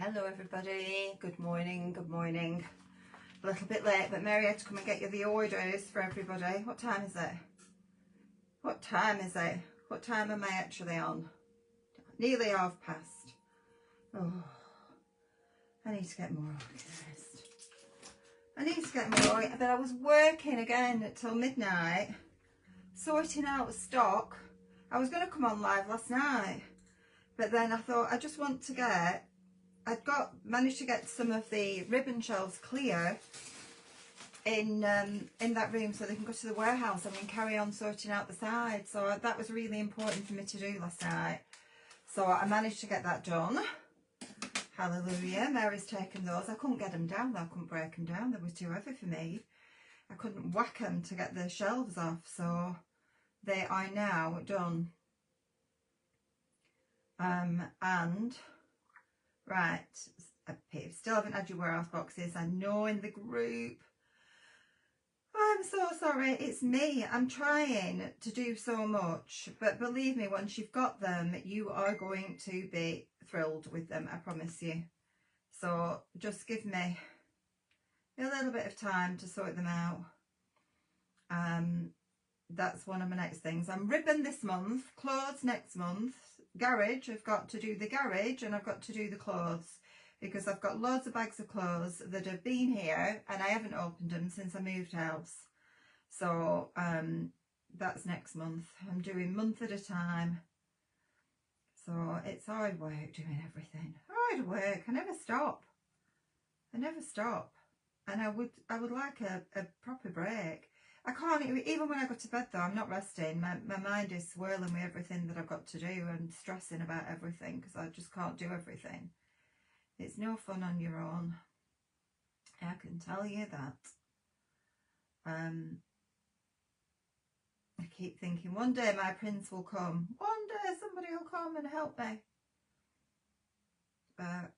Hello everybody, good morning, good morning. A little bit late, but Mary had to come and get you the orders for everybody. What time is it? What time is it? What time am I actually on? Nearly past. Oh, I need to get more organised. I need to get more organised, but I was working again until midnight, sorting out stock. I was going to come on live last night, but then I thought I just want to get, managed to get some of the ribbon shelves clear in that room so they can go to the warehouse and then carry on sorting out the sides. So that was really important for me to do last night. So I managed to get that done. Hallelujah. Mary's taken those. I couldn't get them down though. I couldn't break them down. They were too heavy for me. I couldn't whack them to get the shelves off. So they are now done. And right, still haven't had your warehouse boxes. I know in the group. I'm so sorry, it's me. I'm trying to do so much, but believe me, once you've got them, you are going to be thrilled with them, I promise you. So just give me a little bit of time to sort them out. That's one of my next things. I'm ribbon this month, clothes next month, garage. I've got to do the garage and I've got to do the clothes because I've got loads of bags of clothes that have been here and I haven't opened them since I moved house. So that's next month. I'm doing month at a time. So it's hard work doing everything. Hard work. I never stop. I never stop. And I would like a proper break. I can't, even when I go to bed though, I'm not resting. My mind is swirling with everything that I've got to do and stressing about everything because I just can't do everything. It's no fun on your own. I can tell you that. I keep thinking one day my prince will come. One day somebody will come and help me. But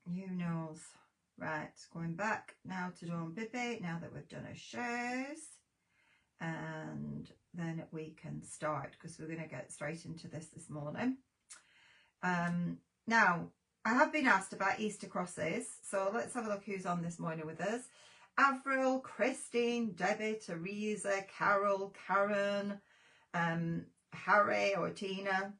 who knows? Right, going back now to Dawn Bibby, now that we've done our shares. And then we can start because we're going to get straight into this morning. Now, I have been asked about Easter crosses. So let's have a look who's on this morning with us. Avril, Christine, Debbie, Teresa, Carol, Karen, Harry or Tina,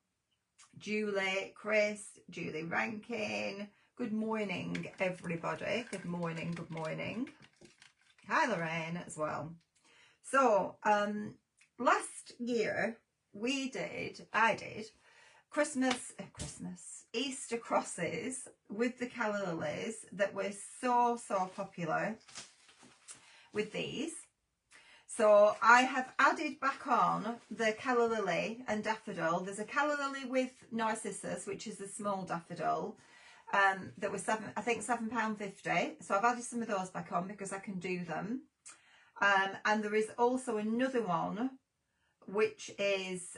Julie, Chris, Julie Rankin. Good morning, everybody. Good morning, good morning. Hi, Lorraine, as well. So, last year, I did Easter crosses with the calla lilies that were so popular with these. So I have added back on the calla lily and daffodil. There's a calla lily with narcissus, which is a small daffodil. That was £7.50. So I've added some of those back on because I can do them. And there is also another one, which is,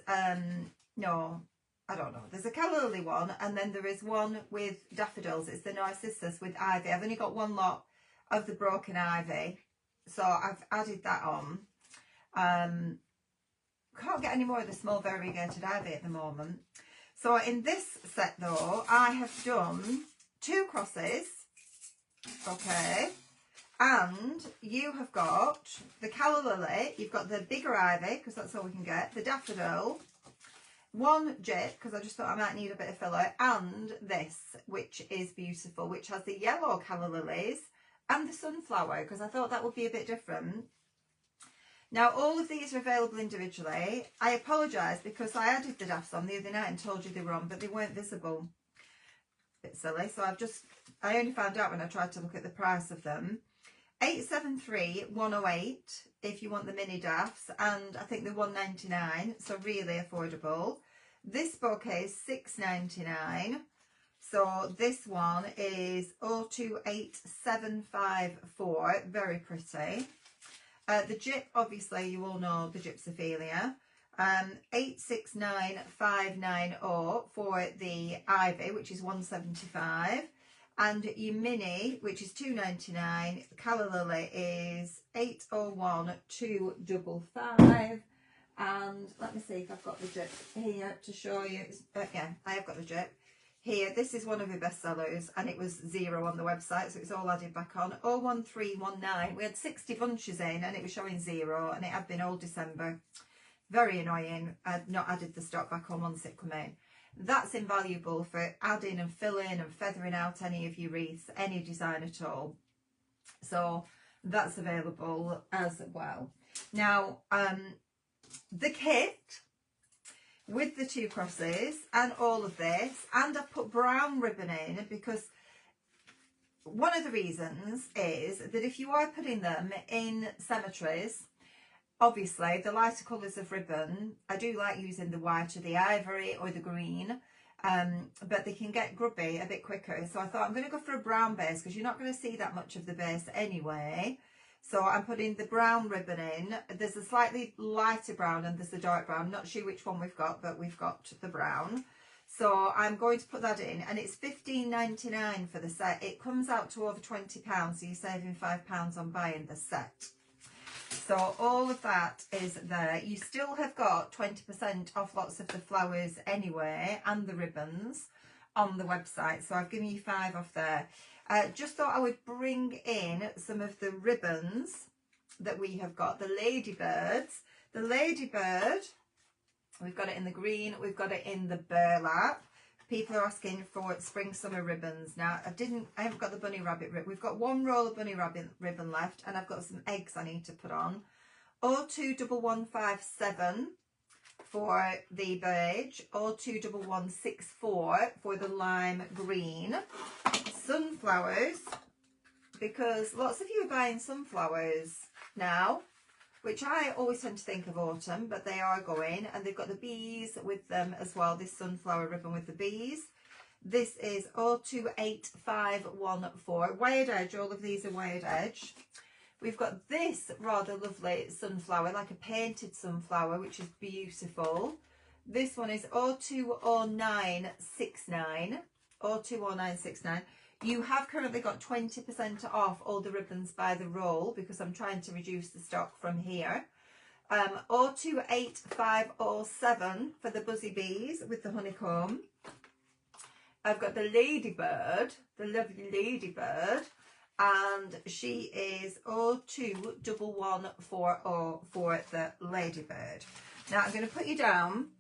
no, I don't know. There's a calla lily one, and then there is one with daffodils. It's the narcissus with ivy. I've only got one lot of the broken ivy, so I've added that on. Can't get any more of the small variegated ivy at the moment. So in this set though, I have done 2 crosses, okay, and you have got the calla lily, you've got the bigger ivy, because that's all we can get, the daffodil, 1 jip, because I just thought I might need a bit of filler, and this, which is beautiful, which has the yellow calla lilies and the sunflower, because I thought that would be a bit different. Now, all of these are available individually. I apologise because I added the daffs on the other night and told you they were on, but they weren't visible. A bit silly. So I only found out when I tried to look at the price of them. 873-108 if you want the mini daffs, and I think they're $1.99, so really affordable. This bouquet is $6.99. So this one is 028754, very pretty. The gyp, obviously, you all know the Gypsophilia. 869590 for the ivy, which is $1.75. And your mini, which is $2.99. Calla lily is 801255. And let me see if I've got the drip here to show you. Yeah, I have got the drip here. This is one of my best sellers, and it was 0 on the website, so it's all added back on. 01319. We had 60 bunches in and it was showing 0, and it had been all December. Very annoying. I'd not added the stock back on once it come in. That's invaluable for adding and filling and feathering out any of your wreaths, any design at all. So that's available as well. Now, the kit with the 2 crosses and all of this, and I've put brown ribbon in because one of the reasons is that if you are putting them in cemeteries, obviously the lighter colours of ribbon, I do like using the white or the ivory or the green, but they can get grubby a bit quicker. So I thought I'm going to go for a brown base because you're not going to see that much of the base anyway. So I'm putting the brown ribbon in. There's a slightly lighter brown and there's a dark brown. I'm not sure which one we've got, but we've got the brown. So I'm going to put that in, and it's $15.99 for the set. It comes out to over £20, so you're saving £5 on buying the set. So all of that is there. You still have got 20% off lots of the flowers anyway, and the ribbons on the website. So I've given you 5 off there. Just thought I would bring in some of the ribbons that we have got. The ladybirds. The ladybird, we've got it in the green, we've got it in the burlap. People are asking for spring summer ribbons. Now I haven't got the bunny rabbit ribbon. We've got 1 roll of bunny rabbit ribbon left, and I've got some eggs I need to put on. 021157 for the beige, 021164 for the lime green. Sunflowers, because lots of you are buying sunflowers now, which I always tend to think of autumn, but they are going, and they've got the bees with them as well, this sunflower ribbon with the bees. This is 028514, wired edge. All of these are wired edge. We've got this rather lovely sunflower, like a painted sunflower, which is beautiful. This one is 020969, 020969. You have currently got 20% off all the ribbons by the roll, because I'm trying to reduce the stock from here. 028507 for the buzzy bees with the honeycomb. I've got the ladybird, the lovely ladybird, and she is 021140 for the ladybird. Now I'm going to put you down,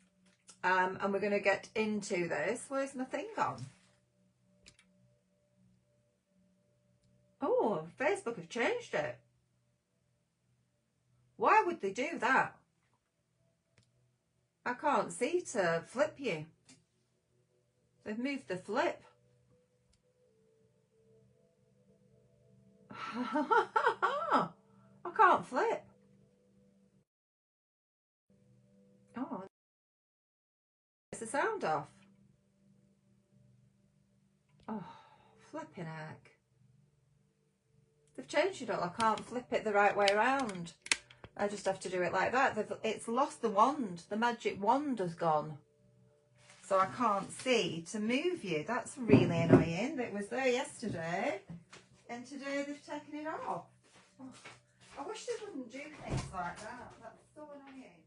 and we're going to get into this. Where's my thing gone? Oh, Facebook have changed it. Why would they do that? I can't see to flip you. They've moved the flip. I can't flip. Oh, it's the sound off. Oh, flipping heck. They've changed it all. I can't flip it the right way around. I just have to do it like that. It's lost the wand. The magic wand has gone. So I can't see to move you. That's really annoying. It was there yesterday, and today they've taken it off. Oh, I wish they wouldn't do things like that. That's so annoying.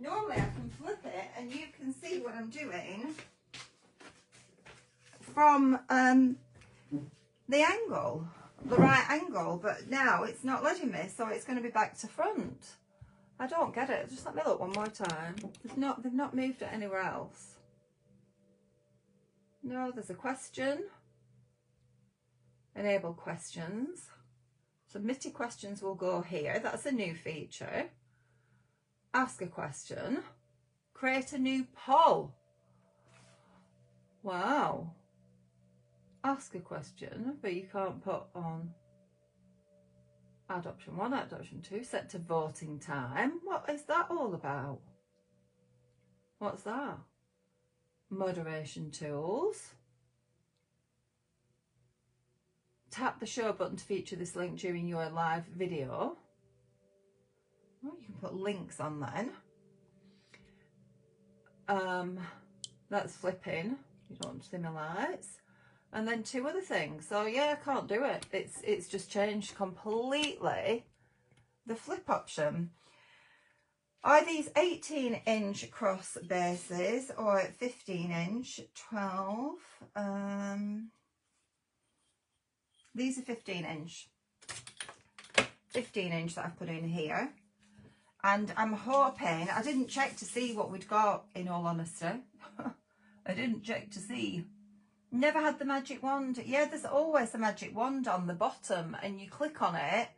Normally I can flip it and you can see what I'm doing from the angle, the right angle, but now it's not letting me, so it's going to be back to front. I don't get it. Just let me look one more time. They've not moved it anywhere else. No, there's a question. Enable questions. Submitted questions will go here. That's a new feature. Ask a question. Create a new poll. Wow. Ask a question, but you can't put on add option 1, add option 2, set to voting time. What is that all about? What's that? Moderation tools. Tap the show button to feature this link during your live video. Well, you can put links on then. That's flipping. You don't want to dim the lights. and then 2 other things. So yeah, I can't do it. It's just changed completely the flip option. Are these 18-inch cross bases or 15-inch? 12. These are 15-inch. 15-inch that I've put in here. And I'm hoping, I didn't check to see what we'd got, in all honesty. I didn't check to see. Never had the magic wand. Yeah, there's always the magic wand on the bottom, and you click on it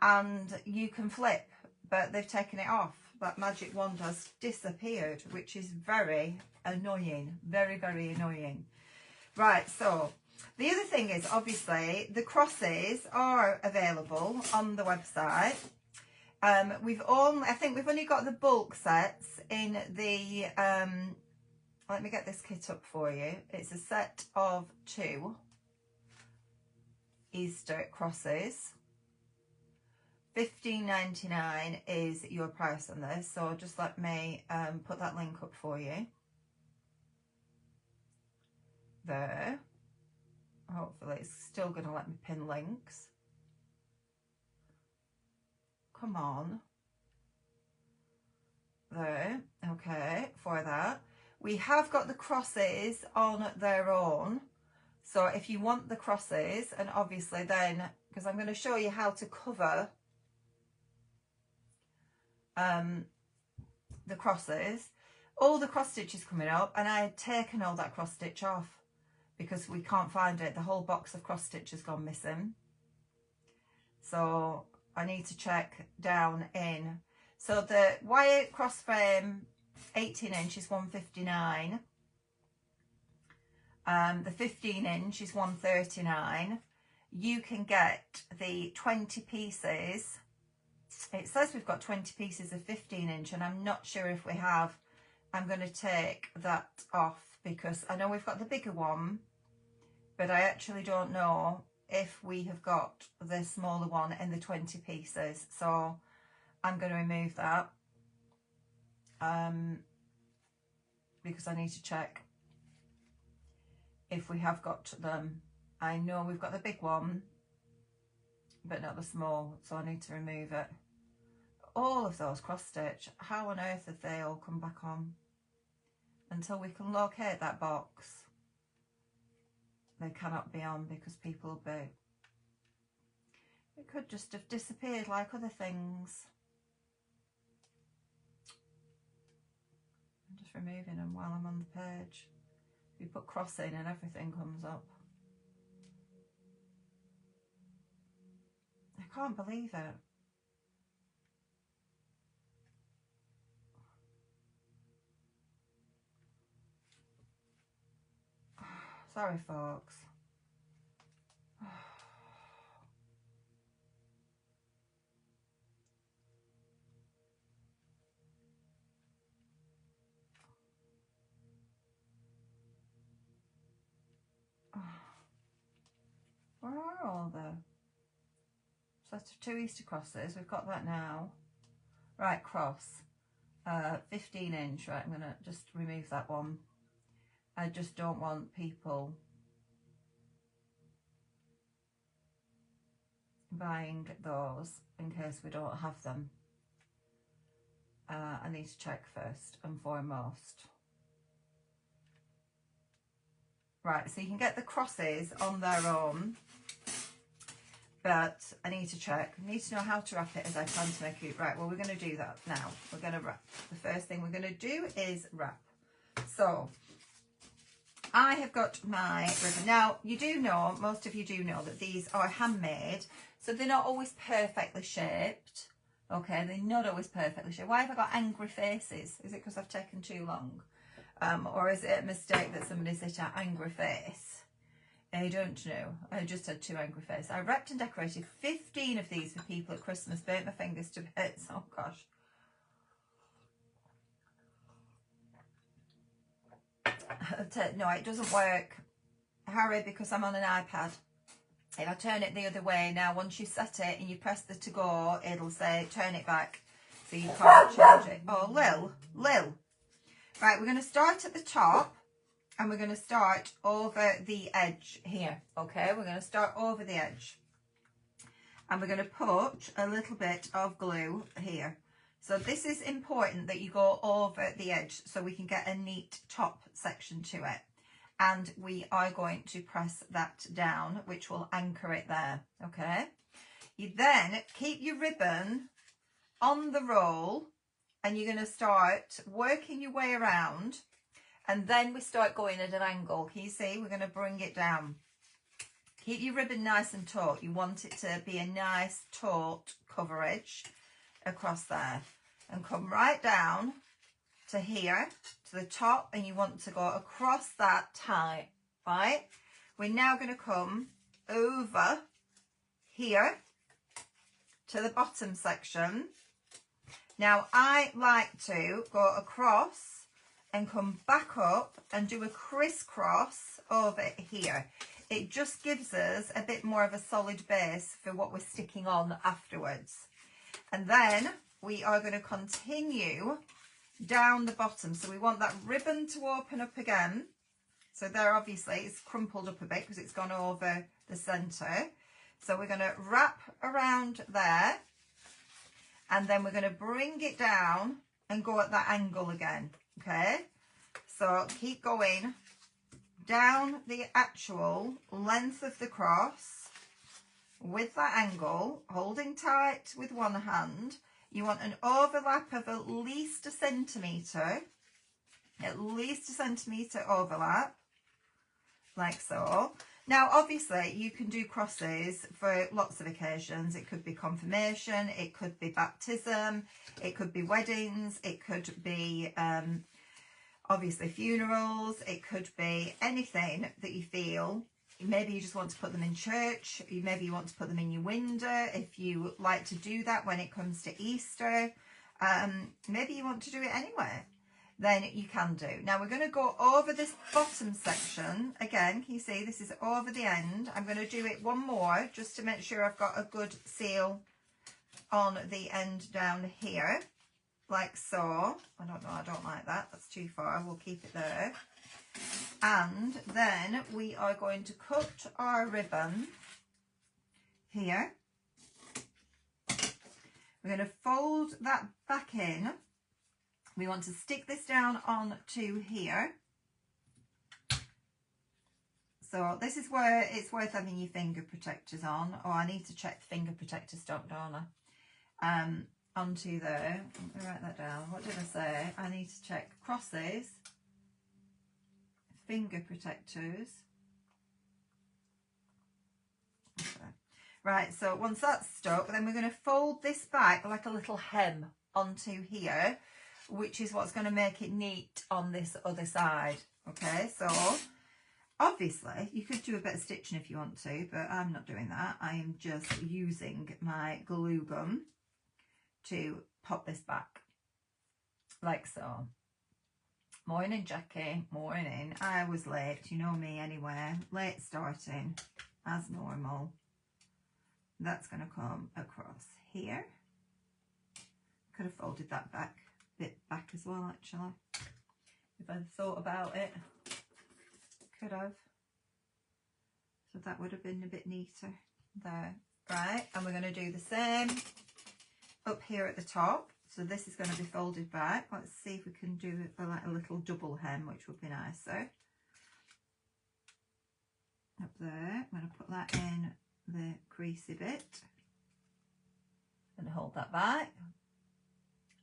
and you can flip, but they've taken it off. That magic wand has disappeared, which is very annoying. Very, very annoying. Right, so the other thing is, obviously, the crosses are available on the website. I think we've only got the bulk sets in the, let me get this kit up for you. It's a set of 2 Easter crosses. $15.99 is your price on this, so just let me put that link up for you. There. Hopefully it's still going to let me pin links. Come on. There. Okay, for that. We have got the crosses on their own. So if you want the crosses, and obviously then, because I'm going to show you how to cover the crosses, all the cross stitches coming up, and I had taken all that cross stitch off because we can't find it. The whole box of cross stitch has gone missing, so I need to check down in. So the wire cross frame 18-inch is $159. The 15-inch is $139. You can get the 20 pieces. It says we've got 20 pieces of 15-inch, and I'm not sure if we have. I'm going to take that off because I know we've got the bigger one, but I actually don't know if we have got the smaller one in the 20 pieces. So I'm going to remove that because I need to check if we have got them. I know we've got the big one, but not the small, so I need to remove it. All of those cross stitch, how on earth have they all come back on? Until we can locate that box, they cannot be on because people will be. It could just have disappeared like other things. I'm just removing them while I'm on the page. You put cross in and everything comes up. I can't believe it. Sorry, folks. Where are all the set of 2 Easter crosses? We've got that now. Right, cross. 15-inch. Right, I'm going to just remove that one. I just don't want people buying those in case we don't have them. I need to check first and foremost. Right, so you can get the crosses on their own, but I need to check. I need to know how to wrap it as I plan to make it. Right, well, we're going to do that now. We're going to wrap. The first thing we're going to do is wrap. So I have got my ribbon. Now, you do know, most of you do know that these are handmade, so they're not always perfectly shaped. Okay, they're not always perfectly shaped. Why have I got angry faces? Is it because I've taken too long? Or is it a mistake that somebody's hit an angry face? I don't know. I just had 2 angry faces. I wrapped and decorated 15 of these for people at Christmas. Burnt my fingers to bits. Oh, gosh. No, it doesn't work, Harry, because I'm on an iPad. If I turn it the other way, now once you set it and you press the to go, it'll say turn it back, so you can't change it. Oh, Lil. Right, we're going to start at the top and we're going to start over the edge here. Okay, we're going to start over the edge. And we're going to put a little bit of glue here. So this is important that you go over the edge so we can get a neat top section to it. And we are going to press that down, which will anchor it there, okay? You then keep your ribbon on the roll and you're going to start working your way around, and then we start going at an angle. Can you see? We're going to bring it down. Keep your ribbon nice and taut. You want it to be a nice taut coverage across there. And come right down to here, to the top, and you want to go across that tie, right? We're now going to come over here to the bottom section. Now, I like to go across and come back up and do a crisscross over here. It just gives us a bit more of a solid base for what we're sticking on afterwards. And then we are going to continue down the bottom. So we want that ribbon to open up again. So there, obviously, it's crumpled up a bit because it's gone over the centre. So we're going to wrap around there. And then we're going to bring it down and go at that angle again. Okay? So keep going down the actual length of the cross with that angle, holding tight with one hand. You want an overlap of at least a centimetre overlap, like so. Now, obviously, you can do crosses for lots of occasions. It could be confirmation, it could be baptism, it could be weddings, it could be obviously funerals, it could be anything that you feel. Maybe you just want to put them in church, maybe you want to put them in your window if you like to do that when it comes to Easter. Maybe you want to do it anywhere, then you can do. Now we're going to go over this bottom section again. Can you see this is over the end? I'm going to do it one more just to make sure I've got a good seal on the end down here, like so. I don't like that, that's too far, we'll keep it there. And then we are going to cut our ribbon here. We're going to fold that back in. We want to stick this down onto here. So this is where it's worth having your finger protectors on. Oh, I need to check the finger protector stock, don't I? Onto there. Let me write that down. What did I say? I need to check crosses, finger protectors. Okay. Right, so once that's stuck, then we're going to fold this back like a little hem onto here, which is what's going to make it neat on this other side. Okay, so obviously you could do a bit of stitching if you want to, but I'm not doing that. I am just using my glue gun to pop this back like so. Morning, Jackie. Morning. I was late, you know me anyway. Late starting as normal. That's going to come across here. Could have folded that bit back as well, actually, if I'd thought about it. Could have. So that would have been a bit neater there. Right, and we're going to do the same up here at the top. So this is going to be folded back. Let's see if we can do like a little double hem, which would be nicer. Up there, I'm going to put that in the creasy bit and hold that back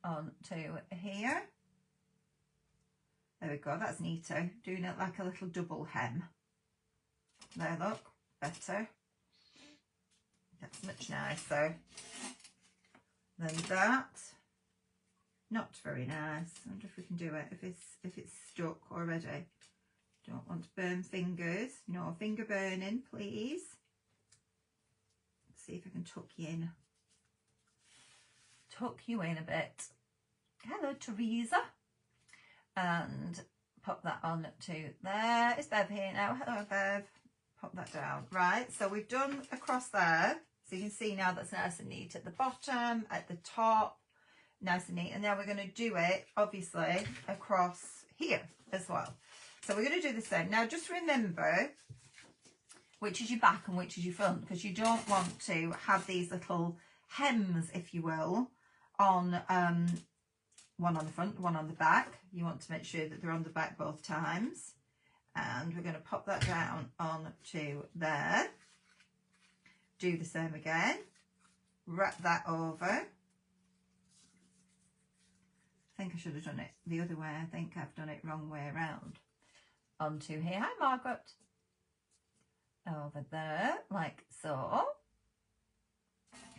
onto here. There we go, that's neater. Doing it like a little double hem. There, look, better. That's much nicer than that. Not very nice. I wonder if we can do it if it's stuck already. Don't want to burn fingers. No finger burning, please. Let's see if I can tuck you in. Tuck you in a bit. Hello, Teresa. And pop that on to there. Is Bev here now? Hello, Bev. Pop that down. Right, so we've done across there. So you can see now that's nice and neat at the bottom, at the top. Nice and neat. And now we're going to do it, obviously, across here as well. So we're going to do the same. Now just remember which is your back and which is your front, because you don't want to have these little hems, if you will, on one on the front, one on the back. You want to make sure that they're on the back both times. And we're going to pop that down onto there. Do the same again. Wrap that over. I think I should have done it the other way. I think I've done it wrong way around. Onto here. Hi, Margaret. Over there, like so.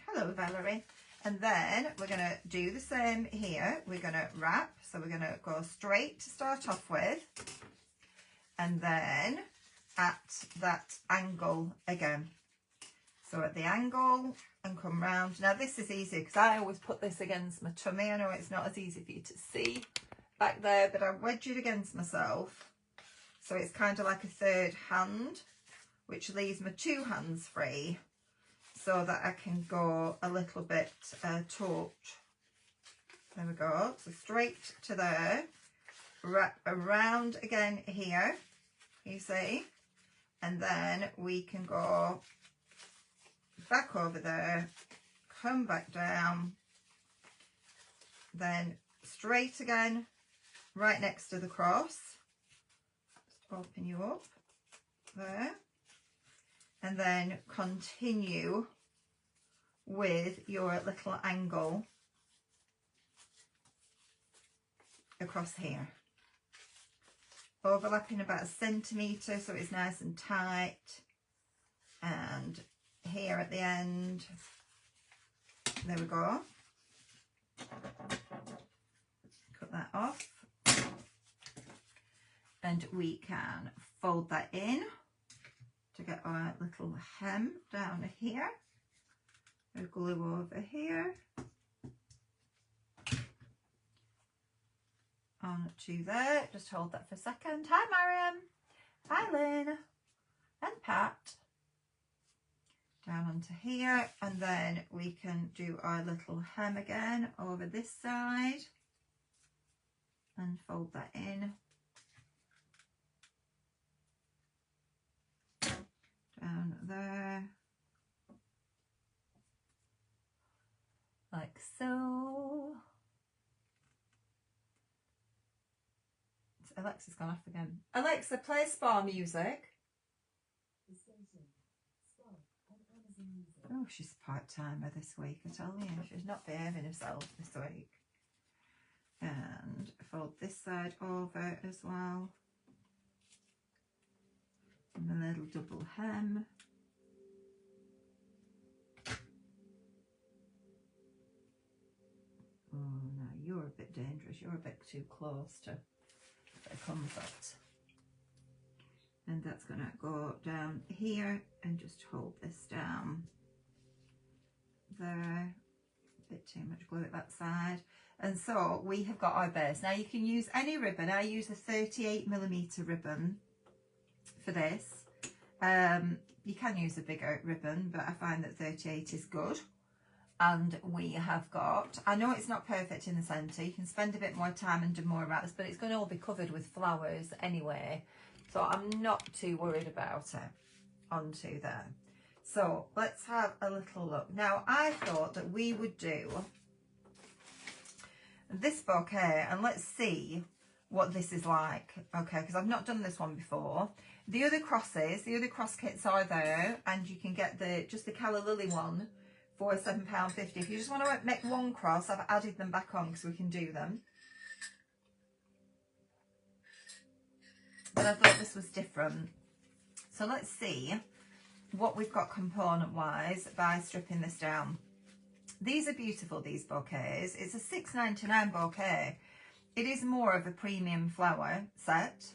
Hello, Valerie. And then we're going to do the same here. We're going to wrap. So we're going to go straight to start off with. And then at that angle again. So at the angle and come round. Now this is easy because I always put this against my tummy. I know it's not as easy for you to see back there, but I wedge it against myself. So it's kind of like a third hand, which leaves my two hands free so that I can go a little bit taut. There we go. So straight to there, wrap around again here, you see, and then we can go back over there, come back down, then straight again, right next to the cross. Just open you up there. And then continue with your little angle across here. Overlapping about 1 centimetre so it's nice and tight. And here at the end, there we go. Cut that off. And we can fold that in to get our little hem down here. We'll glue over here. On to there. Just hold that for a second. Hi, Mariam. Hi, Lynn. And Pat. Down onto here. And then we can do our little hem again over this side. And fold that in. Down there, like so. Alexa's gone off again. Alexa, play spa music. Oh, she's a part-timer this week, I tell you. She's not behaving herself this week. And fold this side over as well. And a little double hem. Oh no, you're a bit dangerous. You're a bit too close to the comfort. And that's going to go down here and just hold this down there. A bit too much glue at that side. And so we have got our base. Now you can use any ribbon. I use a 38mm ribbon for this. You can use a bigger ribbon, but I find that 38 is good. And we have got, I know it's not perfect in the centre, you can spend a bit more time and do more wraps, but it's going to all be covered with flowers anyway, so I'm not too worried about it. Onto there. So let's have a little look. Now I thought that we would do this bouquet and let's see what this is like, okay, because I've not done this one before. The other crosses, the other cross kits are there, and you can get just the Calla Lily one for £7.50. If you just want to make one cross, I've added them back on because we can do them. But I thought this was different. So let's see what we've got component-wise by stripping this down. These are beautiful, these bouquets. It's a £6.99 bouquet. It is more of a premium flower set.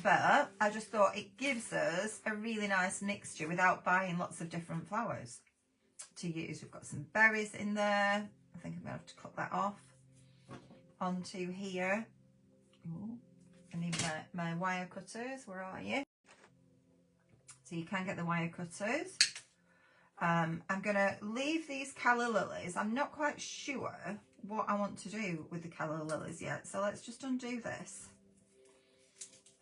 But I just thought it gives us a really nice mixture without buying lots of different flowers to use. We've got some berries in there. I think I'm going to have to cut that off. Onto here. Ooh, I need my wire cutters. Where are you? So you can get the wire cutters. I'm going to leave these Calla Lilies. I'm not quite sure what I want to do with the Calla Lilies yet. So let's just undo this.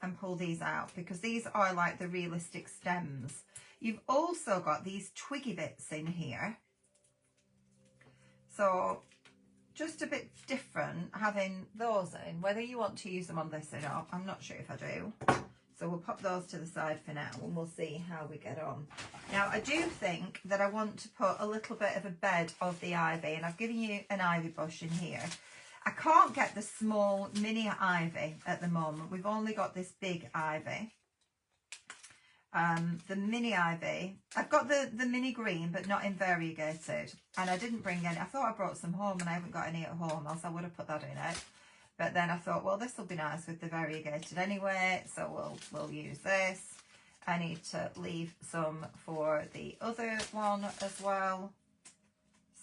and pull these out, because these are like the realistic stems. You've also got these twiggy bits in here. So just a bit different having those in, whether you want to use them on this or not, I'm not sure if I do. So we'll pop those to the side for now and we'll see how we get on. Now I do think that I want to put a little bit of a bed of the ivy, and I've given you an ivy bush in here. I can't get the small mini ivy at the moment. We've only got this big ivy. The mini ivy, I've got the mini green but not in variegated, and I didn't bring any. I thought I brought some home and I haven't got any at home, else I would have put that in it. But then I thought, well, this will be nice with the variegated anyway, so we'll use this. I need to leave some for the other one as well.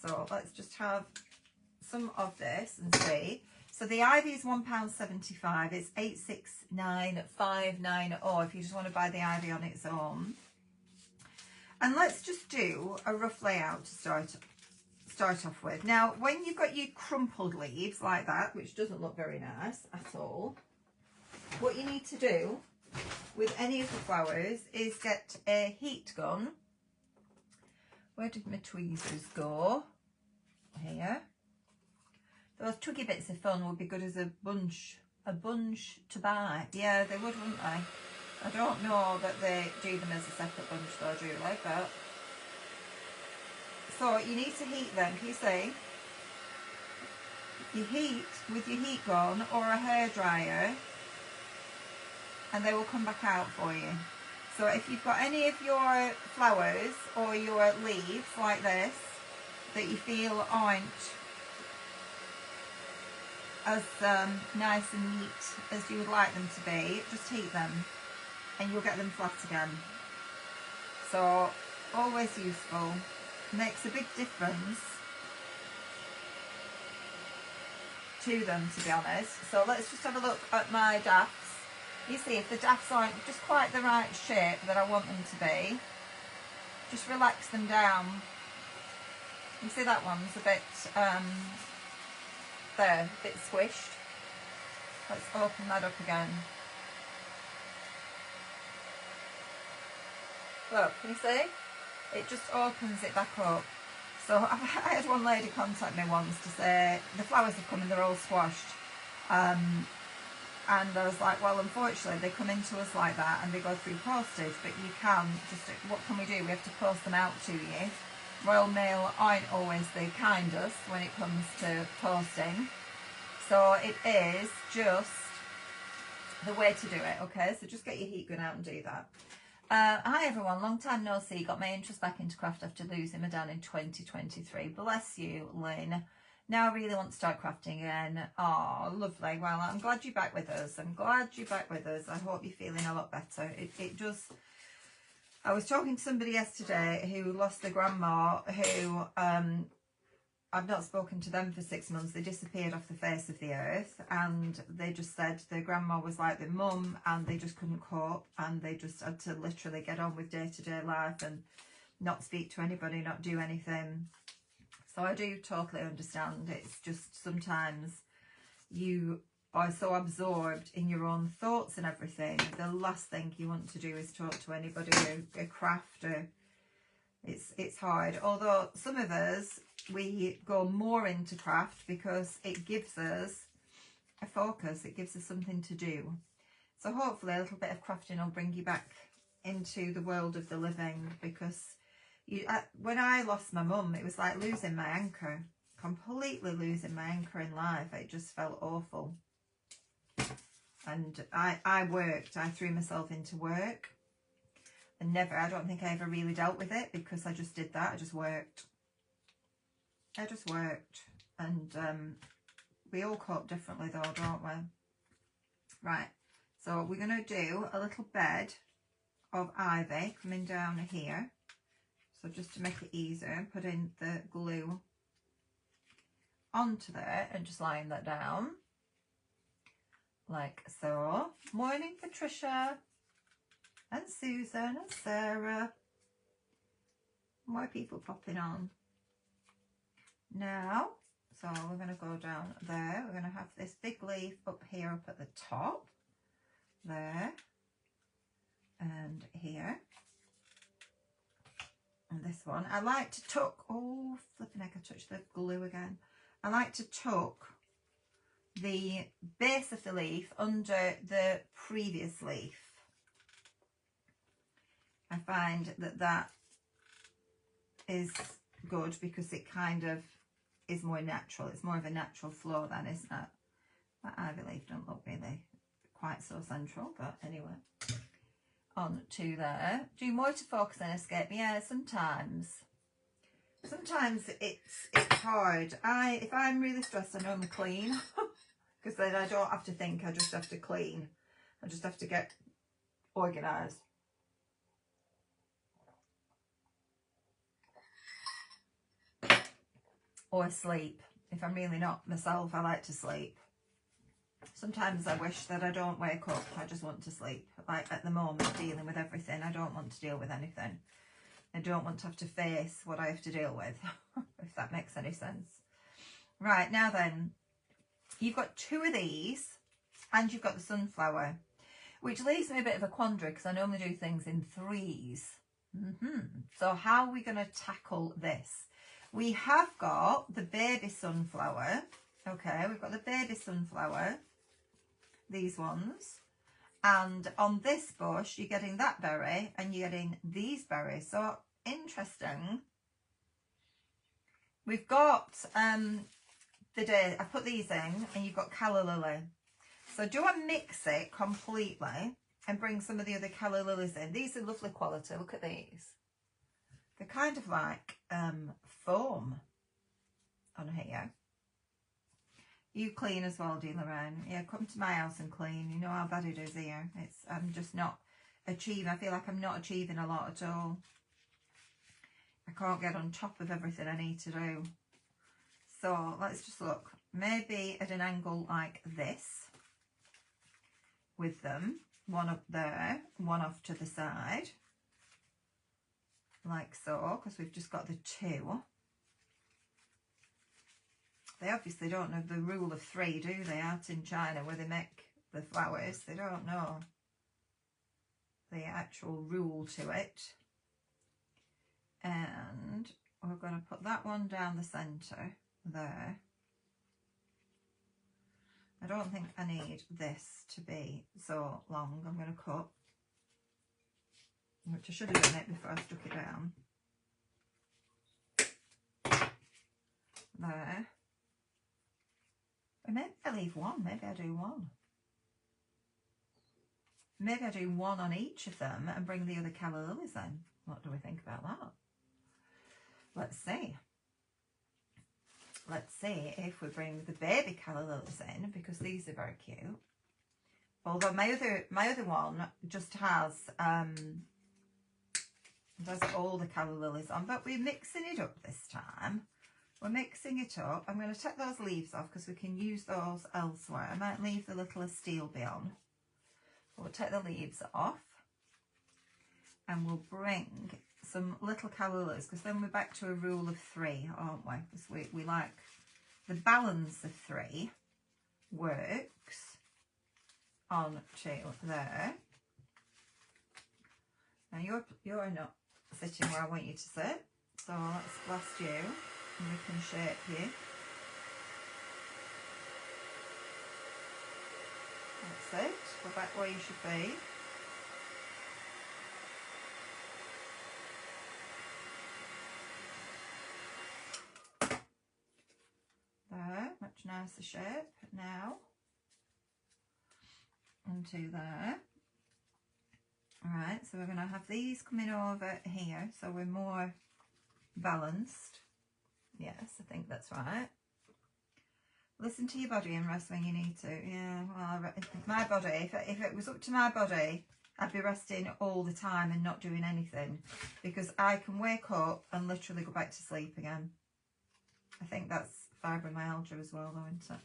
So let's just have some of this and see. So the ivy is £1.75. It's 869.590 if you just want to buy the ivy on its own. And let's just do a rough layout to start off with. Now, when you've got your crumpled leaves like that, which doesn't look very nice at all, what you need to do with any of the flowers is get a heat gun. Where did my tweezers go? Here. Those twiggy bits of fun would be good as a bunch to buy. Yeah, they would, wouldn't they? I don't know that they do them as a separate bunch though, Julie, but... So you need to heat them, can you see? You heat with your heat gun or a hairdryer and they will come back out for you. So if you've got any of your flowers or your leaves like this that you feel aren't as nice and neat as you would like them to be, just heat them and you'll get them flat again. So always useful. Makes a big difference to them, to be honest. So let's just have a look at my dafts. You see, if the dafts aren't just quite the right shape that I want them to be, just relax them down. You see that one's a bit there, a bit squished. Let's open that up again. Look, can you see? It just opens it back up. So I had one lady contact me once to say the flowers have come and they're all squashed. And I was like, well, unfortunately they come into us like that and they go through postage, but you can just, what can we do? We have to post them out to you. Royal Mail aren't always the kindest when it comes to posting. So it is just the way to do it, okay? So just get your heat gun out and do that. Hi everyone, long time no see. Got my interest back into craft after losing my dad in 2023. Bless you, Lynn. Now I really want to start crafting again. Oh, lovely. Well, I'm glad you're back with us. I'm glad you're back with us. I hope you're feeling a lot better. It just... I was talking to somebody yesterday who lost their grandma, who I've not spoken to them for 6 months. They disappeared off the face of the earth, and they just said their grandma was like their mum and they just couldn't cope, and they just had to literally get on with day-to-day life and not speak to anybody, not do anything. So I do totally understand. It's just sometimes you are so absorbed in your own thoughts and everything. The last thing you want to do is talk to anybody or a craft. Or it's hard. Although some of us, we go more into craft because it gives us a focus. It gives us something to do. So hopefully a little bit of crafting will bring you back into the world of the living, because when I lost my mum, it was like losing my anchor. Completely losing my anchor in life. It just felt awful. And I worked. I threw myself into work. And I don't think I ever really dealt with it, because I just did that. I just worked. And we all cope differently though, don't we? Right, so we're going to do a little bed of ivy coming down here. So just to make it easier, put in the glue onto there and just line that down like so. Morning Patricia and Susan and Sarah. More people popping on now. So we're going to go down there. We're going to have this big leaf up here, up at the top. there, and here, and this one. I like to tuck, oh flipping heck, I touched the glue again. I like to tuck the base of the leaf under the previous leaf. I find that that is good because it kind of is more natural. It's more of a natural flow then, isn't it? That ivy leaf don't look really quite so central, but anyway. On to there. Do more to focus and escape? Yeah, sometimes. Sometimes it's hard. If I'm really stressed, I normally clean because then I don't have to think. I just have to clean. I just have to get organised. Or sleep. If I'm really not myself, I like to sleep. Sometimes I wish that I don't wake up. I just want to sleep. Like at the moment, dealing with everything. I don't want to deal with anything. I don't want to have to face what I have to deal with, if that makes any sense. Right, now then, you've got 2 of these, and you've got the sunflower, which leaves me a bit of a quandary, because I normally do things in 3s. So how are we going to tackle this? We have got the baby sunflower. Okay, we've got the baby sunflower, these ones. And on this bush, you're getting that berry and you're getting these berries. So interesting. We've got I put these in, and you've got calla lily. So do I mix it completely and bring some of the other calla lilies in? These are lovely quality. Look at these. They're kind of like foam on here. You clean as well, deal around. Yeah, come to my house and clean. You know how bad it is here. I'm just not achieving. I feel like I'm not achieving a lot at all. I can't get on top of everything I need to do. So let's just look. Maybe at an angle like this with them. One up there, one off to the side. Like so, because we've just got the 2. They obviously don't know the rule of 3, do they? Out in China where they make the flowers. They don't know the actual rule to it. And we're going to put that one down the centre there. I don't think I need this to be so long. I'm going to cut. Which I should have done it before I stuck it down. There. Or maybe I leave one. Maybe I do one. Maybe I do one on each of them and bring the other calla lilies in. What do we think about that? Let's see. Let's see if we bring the baby calla lilies in, because these are very cute. Although my other one just has all the calla lilies on, but we're mixing it up this time. We're mixing it up. I'm going to take those leaves off because we can use those elsewhere. I might leave the little astilbe on. We'll take the leaves off and we'll bring some little calla lilies, because then we're back to a rule of 3, aren't we? Because we like the balance of 3 works on to there. Now you're not sitting where I want you to sit, so let's blast you and we can shape you. That's it. Go back where you should be. There, much nicer shape now. Onto there. Alright, so we're going to have these coming over here, so we're more balanced. Yes, I think that's right. Listen to your body and rest when you need to. Yeah, well, my body, if it was up to my body, I'd be resting all the time and not doing anything, because I can wake up and literally go back to sleep again. I think that's fibromyalgia as well, though, isn't it?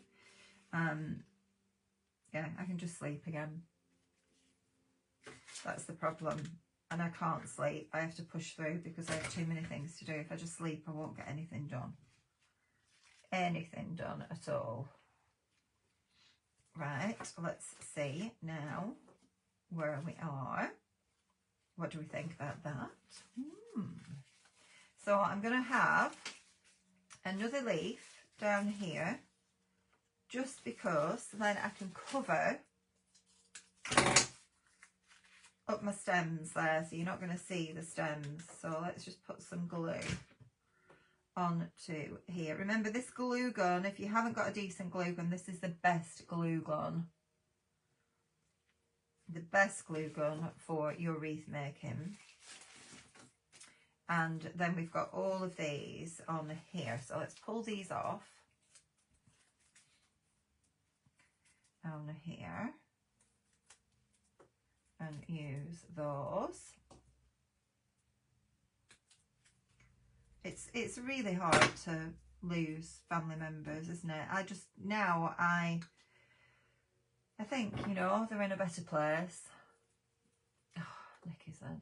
Yeah, I can just sleep again. That's the problem. And I can't sleep. I have to push through because I have too many things to do. If I just sleep, I won't get anything done. Anything done at all. Right, let's see now. where we are. What do we think about that? So I'm going to have another leaf down here, just because then I can cover up my stems there, so you're not going to see the stems. So let's just put some glue onto here. Remember, this glue gun, if you haven't got a decent glue gun, this is the best glue gun. The best glue gun for your wreath making. And then we've got all of these on here. So let's pull these off on here and use those. It's really hard to lose family members, isn't it? I just, now I think, you know, they're in a better place. Oh, Nikki said.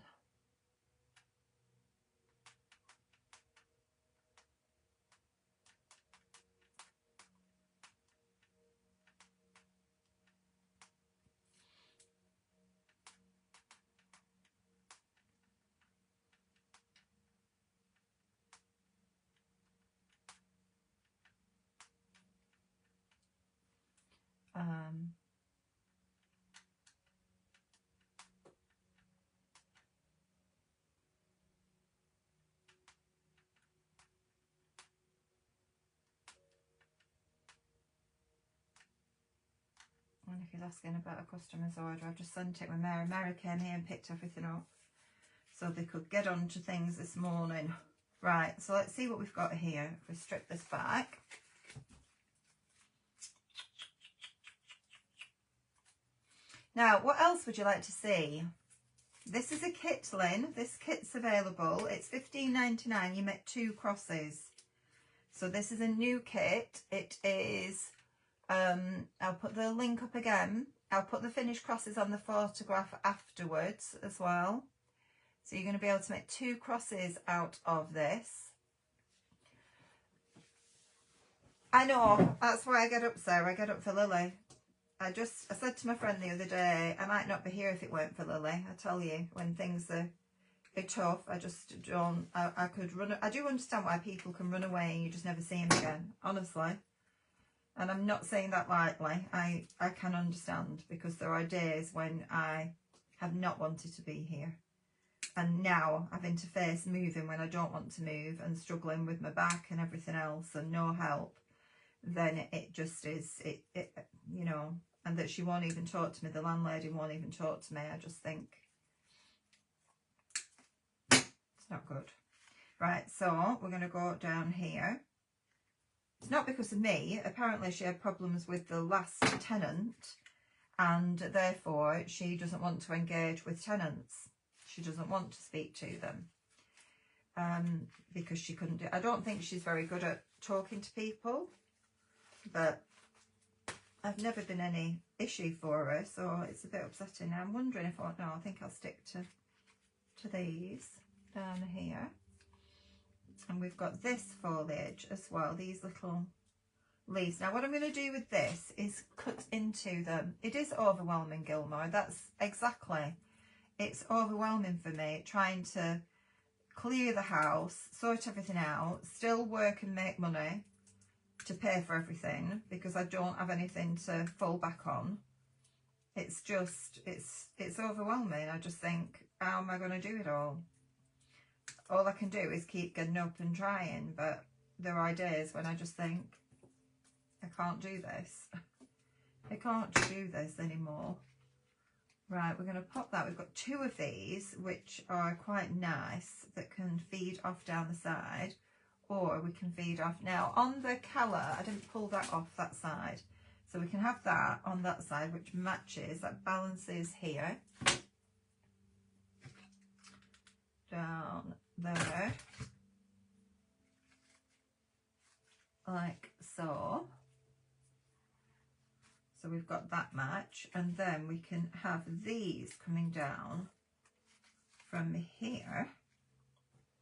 Nicky's asking about a customer's order. I've just sent it with Mary. Mary came here and picked everything up so they could get on to things this morning. Right, so let's see what we've got here. If we strip this back. Now, what else would you like to see? This is a kit, Lynn. This kit's available. It's $15.99. You make 2 crosses. So this is a new kit. It is, I'll put the link up again. I'll put the finished crosses on the photograph afterwards as well. So you're going to be able to make 2 crosses out of this. I know, that's why I get up, Sarah. I get up for Lily. I said to my friend the other day, I might not be here if it weren't for Lily. I tell you, when things are tough, I just don't, I could run. I do understand why people can run away and you just never see them again, honestly. And I'm not saying that lightly. I can understand, because there are days when I have not wanted to be here. And now having to face moving when I don't want to move and struggling with my back and everything else and no help, then it just is, you know, and that she won't even talk to me, the landlady won't even talk to me. I just think it's not good. Right, so we're going to go down here. It's not because of me. Apparently she had problems with the last tenant and therefore she doesn't want to engage with tenants. She doesn't want to speak to them because she couldn't do. I don't think she's very good at talking to people, but I've never been any issue for her, so it's a bit upsetting. I'm wondering if I think I'll stick to these down here. And we've got this foliage as well, these little leaves. Now what I'm going to do with this is cut into them. It is overwhelming, Gilmore. That's exactly, it's overwhelming for me, trying to clear the house, sort everything out, still work and make money to pay for everything, because I don't have anything to fall back on. It's just, it's overwhelming. I just think, how am I going to do it all? All I can do is keep getting up and trying, but there are days when I just think, I can't do this. I can't do this anymore. Right, we're going to pop that. We've got 2 of these, which are quite nice, that can feed off down the side, or we can feed off. Now, on the colour, I didn't pull that off that side. So we can have that on that side, which matches, that balances here. Down there. Like so. So we've got that match, and then we can have these coming down from here,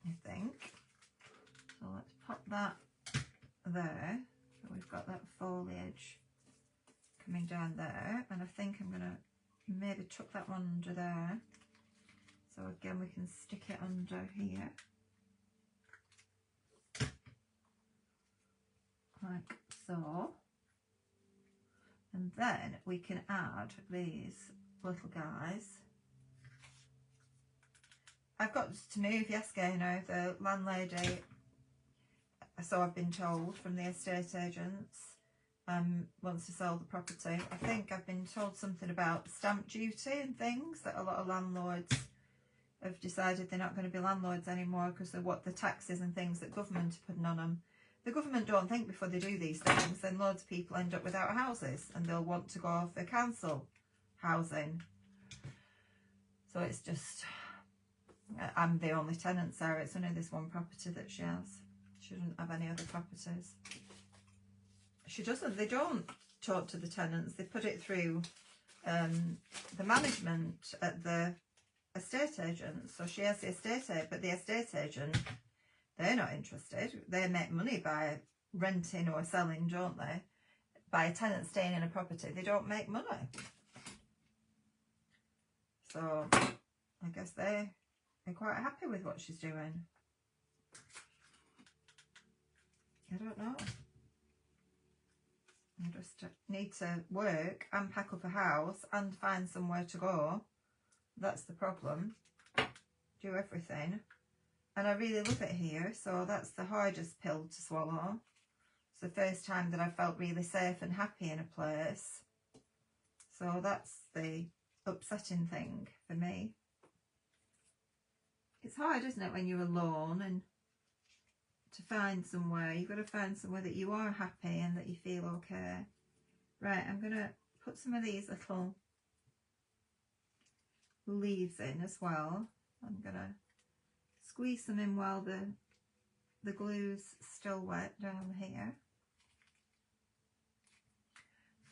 I think. So let's pop that there. So we've got that foliage coming down there, and I think I'm going to maybe tuck that one under there. So again, we can stick it under here. Like so. And then we can add these little guys. I've got to move, yes, Gaino, the landlady, so I've been told from the estate agents, wants to sell the property. I think I've been told something about stamp duty and things, that a lot of landlords have decided they're not going to be landlords anymore because of what the taxes and things that government are putting on them. The government don't think before they do these things, then loads of people end up without houses and they'll want to go for council housing. So it's just, I'm the only tenant, Sarah. It's only this one property that she has. She doesn't have any other properties. She doesn't. They don't talk to the tenants. They put it through the management at the estate agent. So she has the estate agent, but the estate agent, they're not interested. They make money by renting or selling, don't they? By a tenant staying in a property, they don't make money. So I guess they're quite happy with what she's doing. I don't know. I just need to work and pack up a house and find somewhere to go. That's the problem. Do everything. And I really love it here, so that's the hardest pill to swallow. It's the first time that I felt really safe and happy in a place. So that's the upsetting thing for me. It's hard, isn't it, when you're alone and to find somewhere. You've got to find somewhere that you are happy and that you feel okay. Right, I'm going to put some of these little leaves in as well. I'm going to squeeze them in while the glue's still wet down here.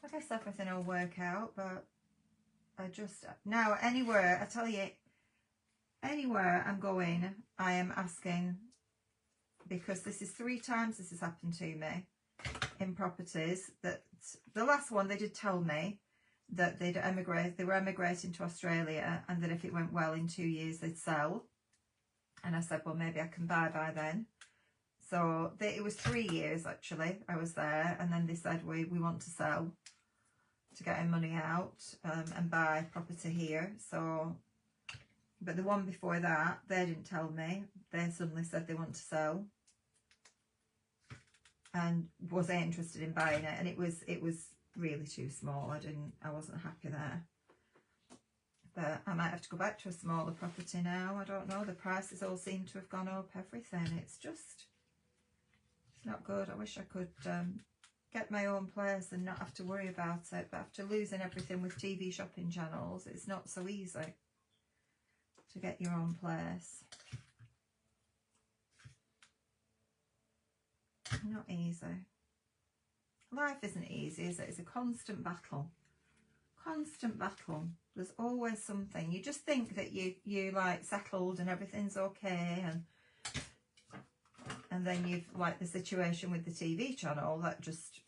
I guess everything will work out, but I just, now anywhere, I tell you, anywhere I'm going, I am asking, because this is 3 times this has happened to me in properties, that the last one they did tell me that they were emigrating to Australia, and that if it went well in 2 years they'd sell. And I said, well, maybe I can buy by then. So it was 3 years actually I was there, and then they said we want to sell to get our money out and buy property here. So, but the one before that, they didn't tell me. They suddenly said they want to sell and was I interested in buying it, and it was really too small. I wasn't happy there. But I might have to go back to a smaller property now. I don't know. The prices all seem to have gone up, everything. It's not good. I wish I could get my own place and not have to worry about it. But after losing everything with TV shopping channels, it's not so easy to get your own place. Not easy. Life isn't easy, is it? It's a constant battle. Constant battle. There's always something. You just think that you like settled and everything's okay, and then you've like the situation with the TV channel that just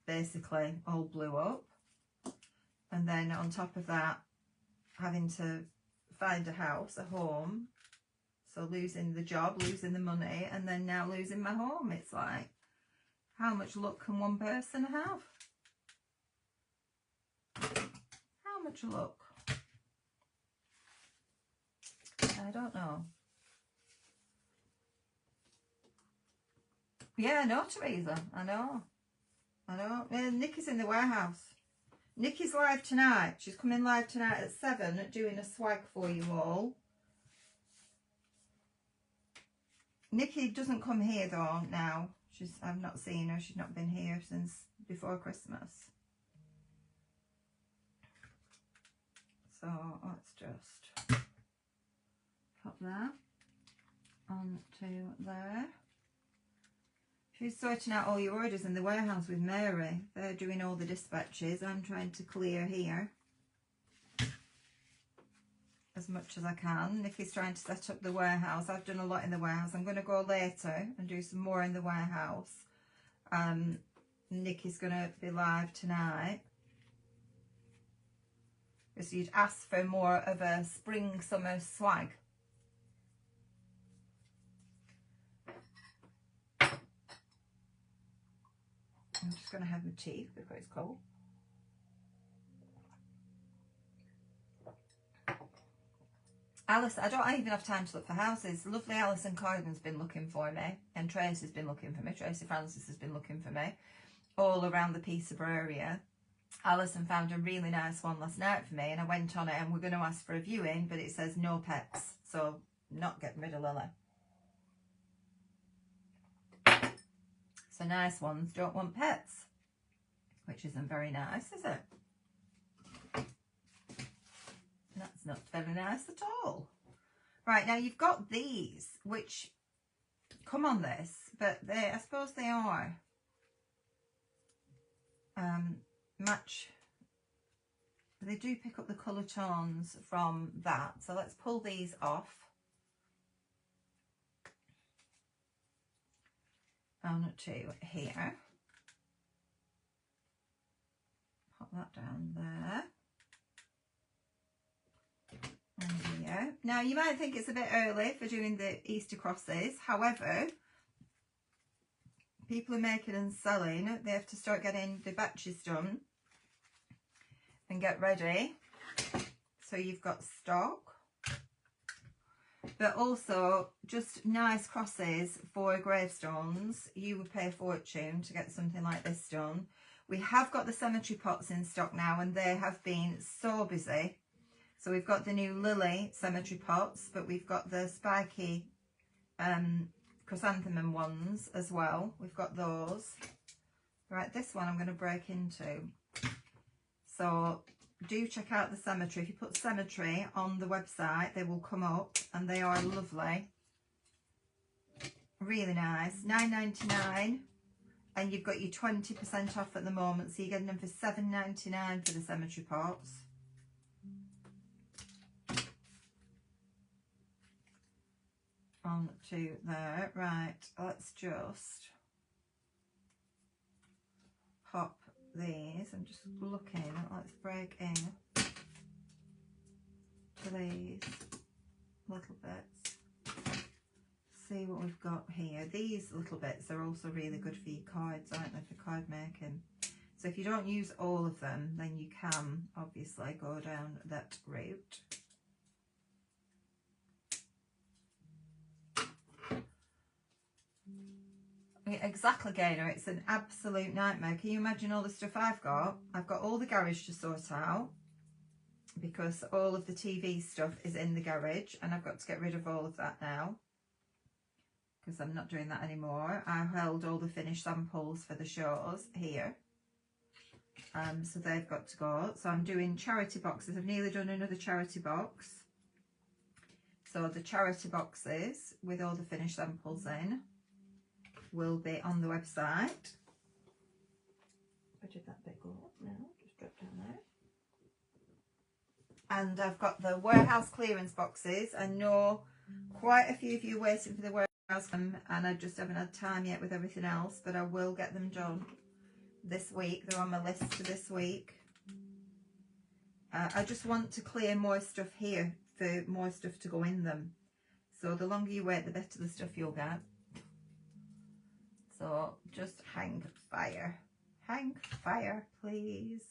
basically all blew up, and then on top of that having to find a house, a home, so losing the job, losing the money, and then now losing my home. It's like, how much luck can one person have? How much luck? I don't know. Yeah, I know, Teresa. I know. Nikki's in the warehouse. Nikki's live tonight. She's coming live tonight at 7, doing a swag for you all. Nikki doesn't come here though now. I've not seen her. She's not been here since before Christmas. So let's just pop that onto there. She's sorting out all your orders in the warehouse with Mary. They're doing all the dispatches. I'm trying to clear here as much as I can. Nikki's trying to set up the warehouse. I've done a lot in the warehouse. I'm going to go later and do some more in the warehouse. Nikki's going to be live tonight. because you'd asked for more of a spring summer swag. I'm just going to have my tea before it's cold. Alice, I don't even have time to look for houses. Lovely Alison Corden's been looking for me, and Tracy's been looking for me. Tracy Francis has been looking for me all around the Peterborough area. Alison found a really nice one last night for me, and I went on it, and we're going to ask for a viewing, but it says no pets, so not getting rid of Lily. So nice ones don't want pets, which isn't very nice, is it? That's not very nice at all. Right, now you've got these, which come on this, but they, I suppose they are match. They do pick up the colour tones from that. So let's pull these off. On to here. Pop that down there. And here. Now you might think it's a bit early for doing the Easter crosses. However, people are making and selling. They have to start getting the batches done and get ready. So you've got stock. But also just nice crosses for gravestones. You would pay a fortune to get something like this done. We have got the cemetery pots in stock now, and they have been so busy. So we've got the new lily cemetery pots, but we've got the spiky chrysanthemum ones as well. We've got those. Right, this one I'm going to break into. So do check out the cemetery. If you put cemetery on the website, they will come up, and they are lovely. Really nice. $9.99, and you've got your 20% off at the moment, so you're getting them for $7.99 for the cemetery pots. On to there. Right, let's just pop these. I'm just looking. Let's break in to these little bits. See what we've got here. These little bits are also really good for your cards, aren't they, for card making? So if you don't use all of them, then you can obviously go down that route. Exactly, Gaynor. It's an absolute nightmare. Can you imagine all the stuff I've got? I've got all the garage to sort out because all of the TV stuff is in the garage, and I've got to get rid of all of that now because I'm not doing that anymore. I held all the finished samples for the shows here. So they've got to go. So I'm doing charity boxes. I've nearly done another charity box. So the charity boxes with all the finished samples in will be on the website. Where did that bit go up now? Just drop down there. And I've got the warehouse clearance boxes. I know quite a few of you are waiting for the warehouse, and I just haven't had time yet with everything else, but I will get them done this week. They're on my list for this week. I just want to clear more stuff here for more stuff to go in them. So the longer you wait, the better the stuff you'll get. So just hang fire. Hang fire, please.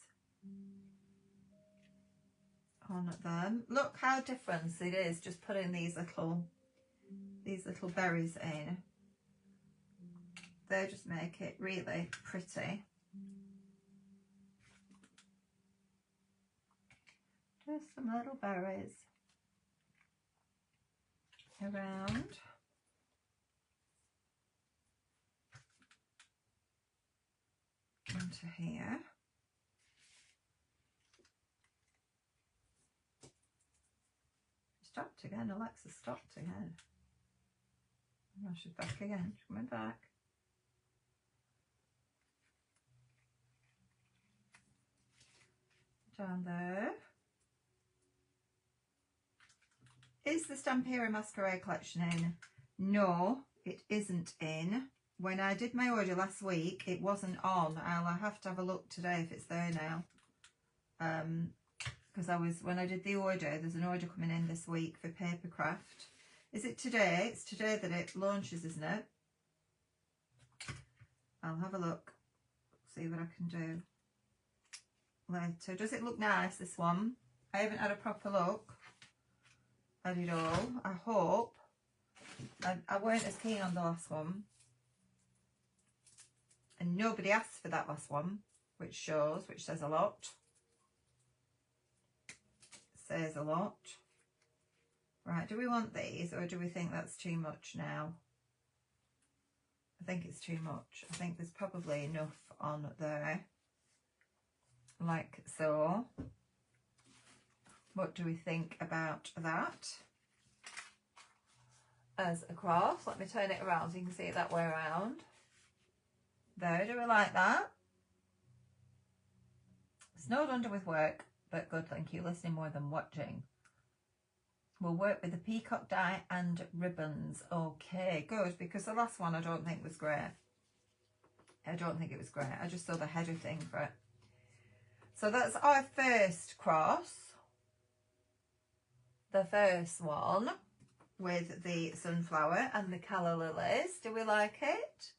On them. Look how different it is just putting these little berries in. They just make it really pretty. Just some little berries around. Into here. Stopped again. Alexa stopped again. Oh, she's back again. She's coming back. Down there. Is the Stampera Masquerade collection in? No, it isn't in. When I did my order last week, it wasn't on. I'll have to have a look today if it's there now. because when I did the order, there's an order coming in this week for Papercraft. Is it today? It's today that it launches, isn't it? I'll have a look, see what I can do later. Does it look nice, this one? I haven't had a proper look at it all. I hope. I weren't as keen on the last one. And nobody asked for that last one, which says a lot. Says a lot. Right, do we want these or do we think that's too much now? I think it's too much. I think there's probably enough on there. Like so. What do we think about that? As a cross, let me turn it around so you can see it that way around. There, do we like that? Snowed under with work, but good, thank you. Listening more than watching. We'll work with the peacock die and ribbons. Okay, good, because the last one I don't think was great. I don't think it was great. I just saw the header thing for it. So that's our first cross. The first one with the sunflower and the calla lilies. Do we like it?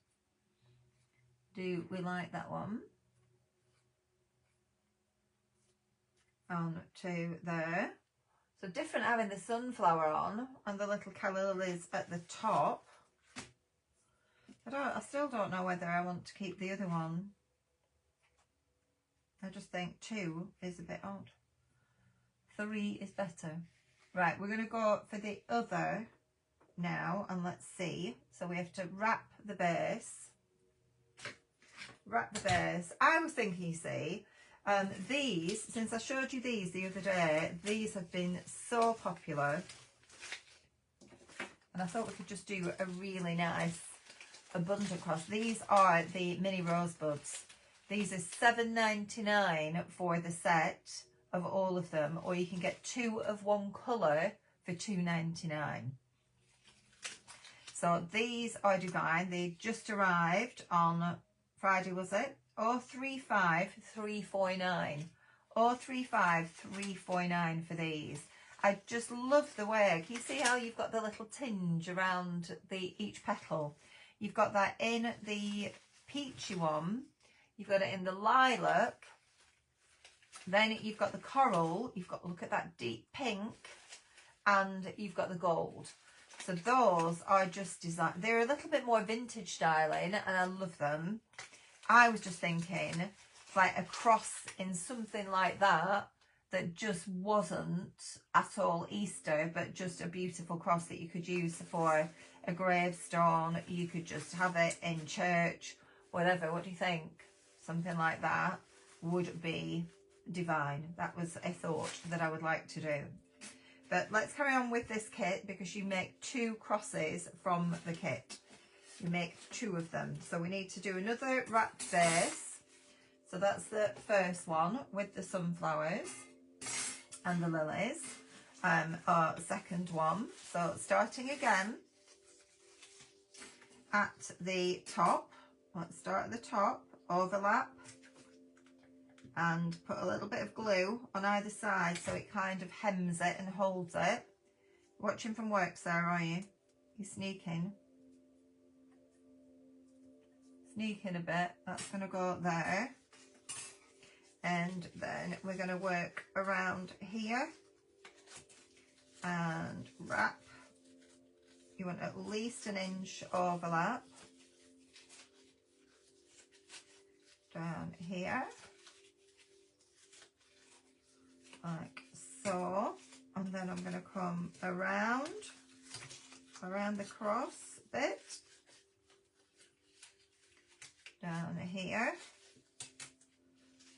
Do we like that one? On to there. So different having the sunflower on and the little calla lilies at the top. I still don't know whether I want to keep the other one. I just think 2 is a bit odd. 3 is better. Right, we're going to go for the other now and let's see. So we have to wrap the base. Wrap the base. I was thinking, you see, these, since I showed you these the other day, these have been so popular. And I thought we could just do a really nice abundant cross. These are the mini rosebuds. These are $7.99 for the set of all of them, or you can get 2 of one colour for $2.99. So these are divine. They just arrived on Friday, was it? 035349. 035349 for these. I just love the work. You see how you've got the little tinge around each petal. You've got that in the peachy one. You've got it in the lilac. Then you've got the coral. You've got, look at that deep pink. And you've got the gold. So those are just designed. They're a little bit more vintage styling and I love them. I was just thinking like a cross in something like that just wasn't at all Easter, but just a beautiful cross that you could use for a gravestone. You could just have it in church, whatever. What do you think? Something like that would be divine. That was a thought that I would like to do. But let's carry on with this kit because you make 2 crosses from the kit. You make 2 of them. So we need to do another wrapped base. So that's the first one with the sunflowers and the lilies. Our second one. So starting again at the top. Let's start at the top, overlap, and put a little bit of glue on either side so it kind of hems it and holds it. Watching from work, Sarah, are you? You're sneaking. Sneaking a bit. That's going to go there. And then we're going to work around here and wrap. You want at least an inch overlap. Down here. Like so. And then I'm going to come around the cross bit. Down here.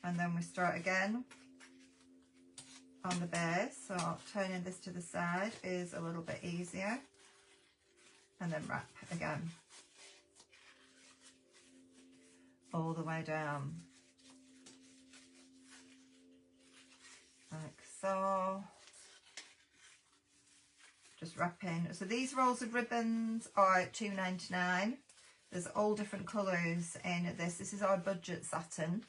And then we start again on the base. So turning this to the side is a little bit easier. And then wrap again. All the way down. Like so. Just wrapping. So these rolls of ribbons are $2.99. There's all different colours in this. This is our budget satin.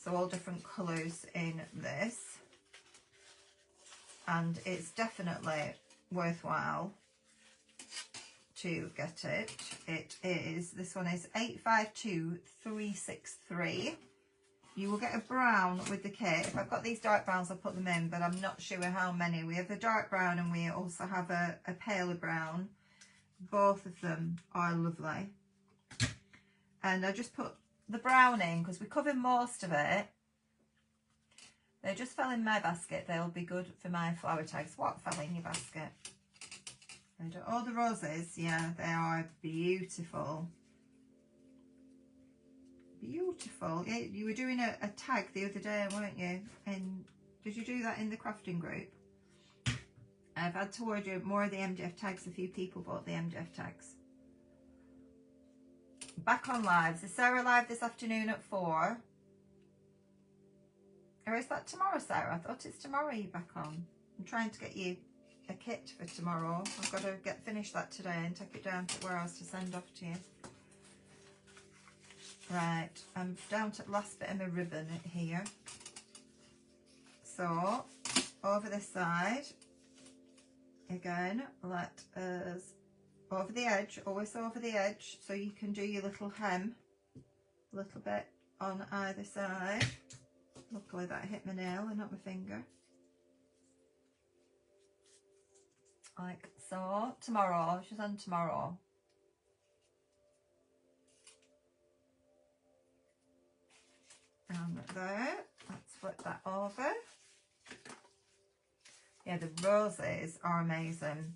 So all different colours in this. And it's definitely worthwhile to get it. It is, this one is 852363. You will get a brown with the kit. If I've got these dark browns, I'll put them in, but I'm not sure how many. We have the dark brown and we also have a paler brown. Both of them are lovely. And I just put the brown in because we covered most of it. They just fell in my basket. They'll be good for my flower tags. What fell in your basket? Oh, the roses. Yeah, they are beautiful. Beautiful. Yeah, you were doing a tag the other day, weren't you? And did you do that in the crafting group? I've had to order more of the MDF tags. A few people bought the MDF tags. Back on lives. Is Sarah live this afternoon at 4? Or is that tomorrow, Sarah? I thought it's tomorrow you're back on. I'm trying to get you a kit for tomorrow. I've got to finish that today and take it down to the warehouse to send off to you. Right, I'm down to the last bit of my ribbon here. So, over this side, again, let us, over the edge, always over the edge, so you can do your little hem, a little bit on either side. Luckily that hit my nail and not my finger. Like so. Tomorrow, she's on tomorrow. And there, let's flip that over. Yeah, the roses are amazing.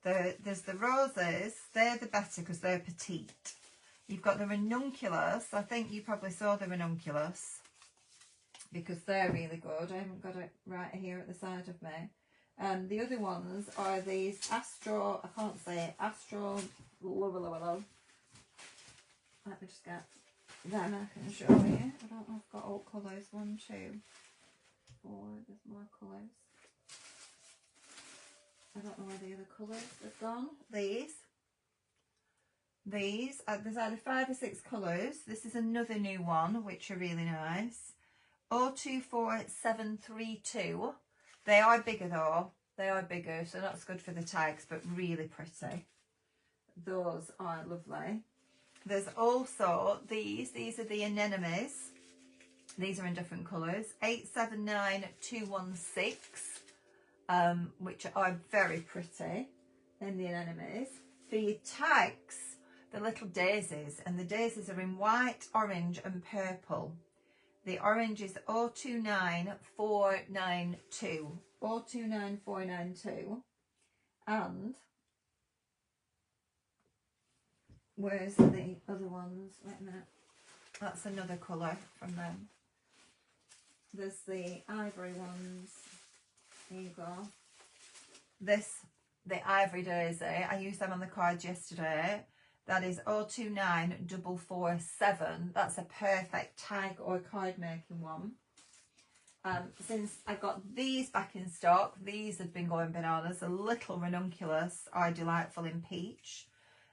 There's the roses, they're the better because they're petite. You've got the ranunculus. I think you probably saw the ranunculus because they're really good. I haven't got it right here at the side of me. The other ones are these Astro, I can't say it, Astro, let me just get them, I can show you. I don't know if I've got all colours, 1, 2, 4, there's more colours. I don't know where the other colours have gone. These, there's either 5 or 6 colours. This is another new one, which are really nice. 024732. They are bigger though. They are bigger, so that's good for the tags, but really pretty. Those are lovely. There's also these are the anemones. These are in different colours. 879216, which are very pretty in the anemones. For your tags, the little daisies, and the daisies are in white, orange and purple. The orange is 029492. 029492. And where's the other ones? Wait a minute. That's another colour from them. There's the ivory ones. There you go. The ivory daisy. I used them on the cards yesterday. That is 029447. That's a perfect tag or card making one. Since I got these back in stock, these have been going bananas. A little ranunculus are delightful in peach.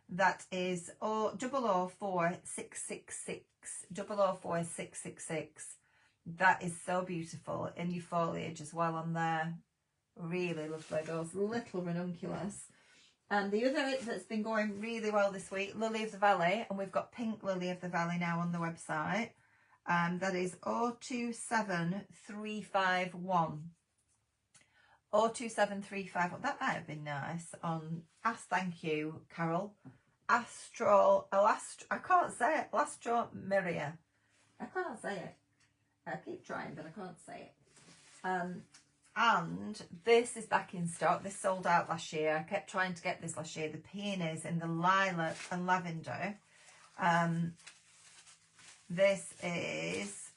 That is 004666. 004666. That is so beautiful in your foliage as well on there. Really lovely, those little ranunculus. And the other that's been going really well this week, Lily of the Valley, and we've got pink Lily of the Valley now on the website. That is 027351. 027351. That might have been nice on thank you, Carol. I can't say it. Lastromeria. I can't say it. I keep trying, but I can't say it. And this is back in stock. This sold out last year. I kept trying to get this last year. The peonies in the lilac and lavender. This is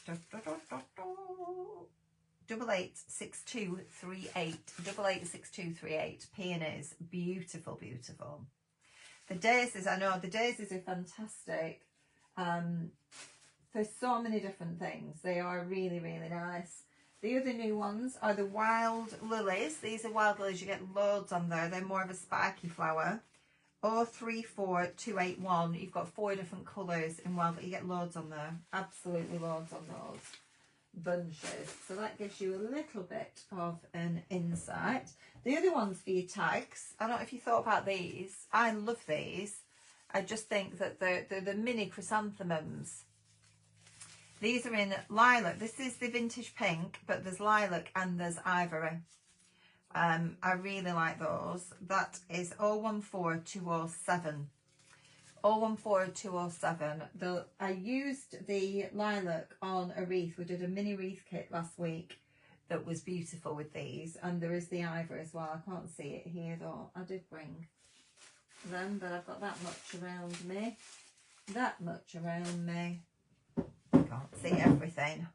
886238. 886238. Peonies. Beautiful, beautiful. The daisies, I know the daisies are fantastic. For so many different things. They are really, really nice. The other new ones are the wild lilies. These are wild lilies. You get loads on there. They're more of a spiky flower. 034281. You've got 4 different colours in Velvet. You get loads on there, absolutely loads on those bunches. So that gives you a little bit of an insight. The other ones for your tags, I don't know if you thought about these. I love these. I just think that they're the mini chrysanthemums. These are in lilac. This is the vintage pink, but there's lilac and there's ivory. I really like those. That is 014207. 014207. I used the lilac on a wreath. We did a mini wreath kit last week that was beautiful with these, and there is the ivory as well. I can't see it here though. I did bring them, but I've got that much around me. That much around me. Can't see everything.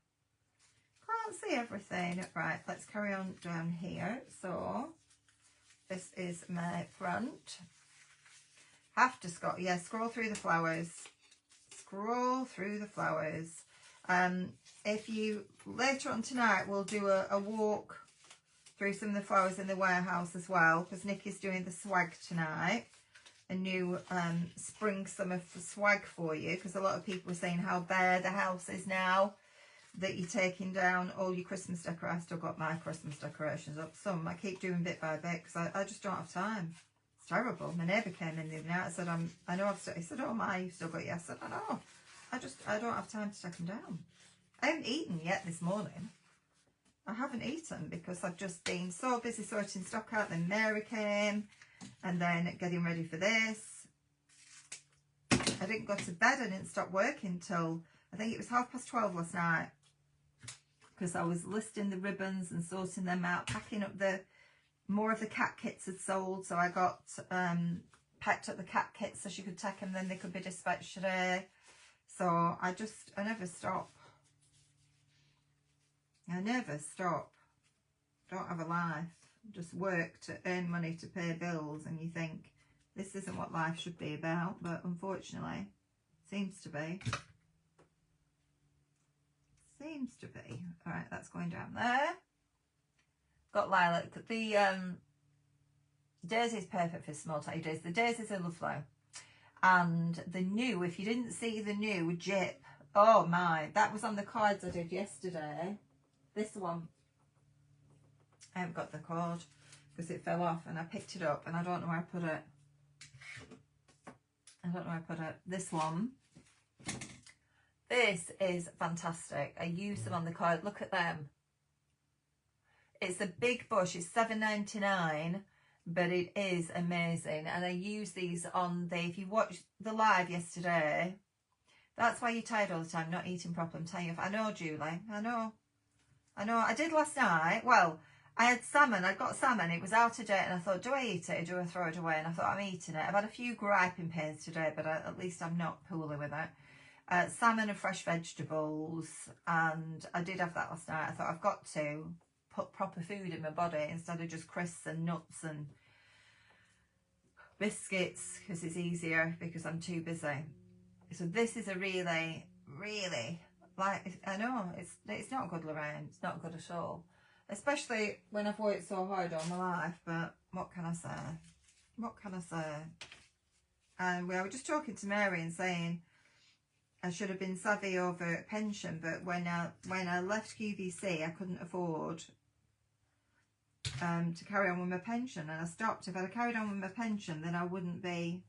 Can't see everything. Right, let's carry on down here. So this is my front. Have to scroll through the flowers. Scroll through the flowers. If you later on tonight, we'll do a walk through some of the flowers in the warehouse as well, because Nikki's doing the swag tonight. A new spring summer swag for you, because a lot of people are saying how bare the house is now, that you're taking down all your Christmas decorations. I've still got my Christmas decorations up. Some I keep doing bit by bit because I just don't have time. It's terrible. My neighbour came in the other night. I said, I know I've still. He said, oh my, you've still got your. I said, I know. I don't have time to take them down. I haven't eaten yet this morning. I haven't eaten because I've just been so busy sorting stock out. Then Mary came, and then getting ready for this. I didn't go to bed. I didn't stop working till I think it was 12:30 last night, because I was listing the ribbons and sorting them out, packing up more of the cat kits had sold, so I got packed up the cat kits so she could take them, then they could be dispatched today. So I never stop. I never stop. Don't have a life. Just work to earn money to pay bills, and you think this isn't what life should be about, but unfortunately seems to be. Seems to be. All right, that's going down there. Got lilac. The daisy is perfect for small tiny daisies. The daisies are lovely. And the new, if you didn't see the new Jip, oh my, that was on the cards I did yesterday. This one. I haven't got the card because it fell off and I picked it up and I don't know where I put it. I don't know where I put it. This one. This is fantastic. I used them on the card. Look at them. It's a big bush. It's $7.99, but it is amazing. And I use these on if you watched the live yesterday, that's why you're tired all the time, not eating properly. I'm telling you. I know, Julie. I know. I did last night. Well, I had salmon. I got salmon. It was out of date, and I thought, do I eat it or do I throw it away? And I thought, I'm eating it. I've had a few griping pains today, but at least I'm not poorly with it. Salmon and fresh vegetables, and I did have that last night. I thought, I've got to put proper food in my body instead of just crisps and nuts and biscuits, because it's easier because I'm too busy. So this is a really, really, like, I know it's not good, Lorraine. It's not good at all, especially when I've worked so hard all my life. But what can I say? What can I say? And we were just talking to Mary and saying I should have been savvy over pension, but when I left QVC, I couldn't afford to carry on with my pension, and I stopped. If I'd carried on with my pension, then I wouldn't be,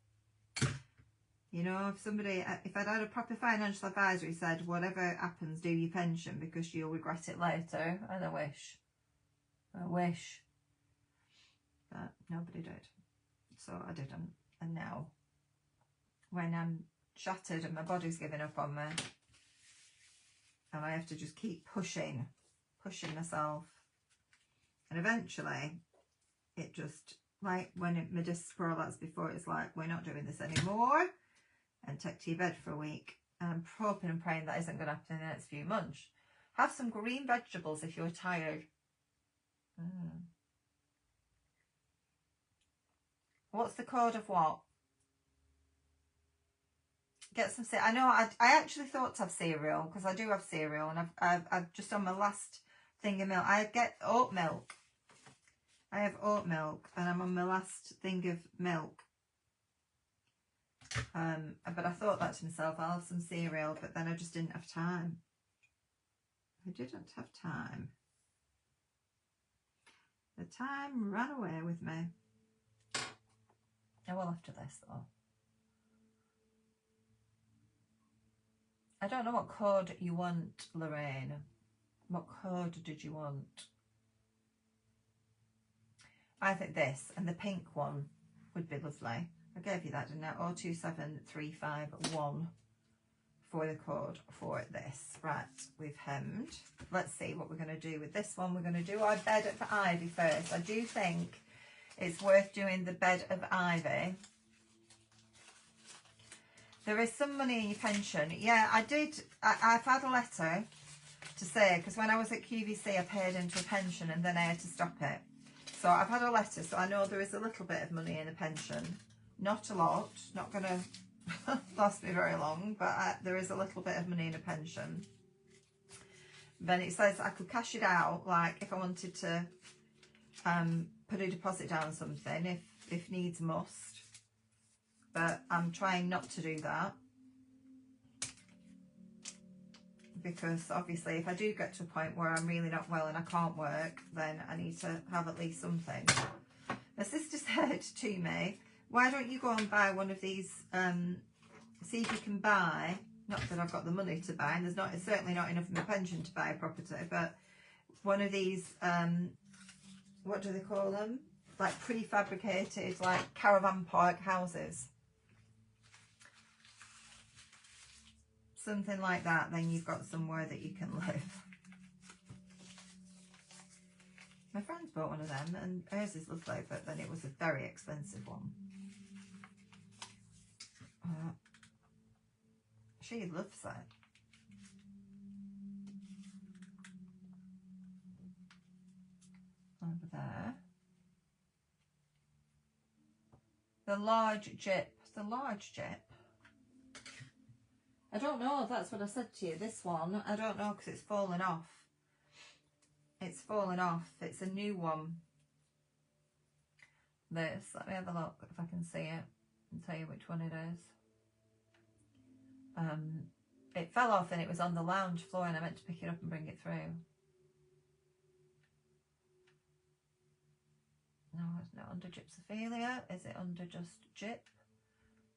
you know, if I'd had a proper financial advisor who said, whatever happens, do your pension because you'll regret it later. And I wish, but nobody did, so I didn't. And now when I'm shattered and my body's giving up on me and I have to just keep pushing myself, and eventually it just, like when my discs prolapsed before, it's like, we're not doing this anymore, and take to your bed for a week. And I'm hoping and praying that isn't going to happen in the next few months. Have some green vegetables if you're tired. What's the code of what? Get some cereal. I know I actually thought to have cereal, because I do have cereal, and I've just on my last thing of milk. I get oat milk. I have oat milk, and I'm on my last thing of milk. But I thought that to myself, I'll have some cereal, but then I just didn't have time. I didn't have time. The time ran away with me. I will after this though. I don't know what code you want, Lorraine. What code did you want? I think this and the pink one would be lovely. I gave you that, didn't I? 027351 for the code for this. Right, we've hemmed. Let's see what we're going to do with this one. We're going to do our bed of ivy first. I do think it's worth doing the bed of ivy. There is some money in your pension. Yeah, I did. I've had a letter to say, because when I was at QVC, I paid into a pension and then I had to stop it. So I've had a letter, so I know there is a little bit of money in a pension. Not a lot, not going to last me very long, but there is a little bit of money in a pension. Then it says I could cash it out, like if I wanted to put a deposit down on something, if needs must. But I'm trying not to do that. Because obviously if I do get to a point where I'm really not well and I can't work, then I need to have at least something. My sister said to me, why don't you go and buy one of these, see if you can buy, not that I've got the money to buy, and there's certainly not enough in my pension to buy a property, but one of these, what do they call them? Like prefabricated, like caravan park houses. Something like that, then you've got somewhere that you can live. My friend's bought one of them and hers is lovely, but then it was a very expensive one. She loves it. Over there. The large jip. The large jip. I don't know if that's what I said to you. This one, I don't know because it's fallen off. It's fallen off. It's a new one. This. Let me have a look if I can see it and tell you which one it is. It fell off and it was on the lounge floor and I meant to pick it up and bring it through. No, it's not under gypsophilia. Is it under just gyp?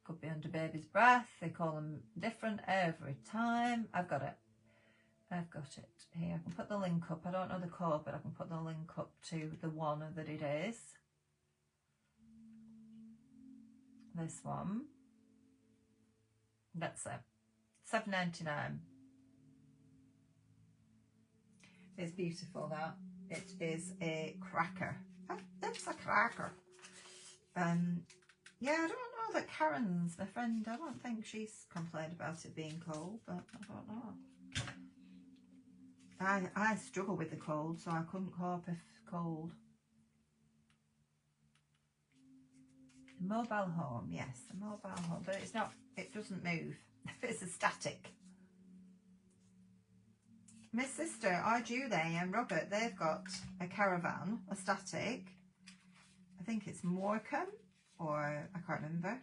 Could be under baby's breath. They call them different every time. I've got it. I've got it here. I can put the link up. I don't know the code, but I can put the link up to the one that it is. This one. That's it. $7.99. It's beautiful, that. It is a cracker. It's a cracker. Yeah, I don't know that Karen's, my friend, I don't think she's complained about it being cold, but I don't know. I struggle with the cold, so I couldn't cope if cold. A mobile home, yes, a mobile home, but it's not, it doesn't move. It's a static. My sister, our Julie and Robert, they've got a caravan, a static. I think it's Morecambe, or I can't remember.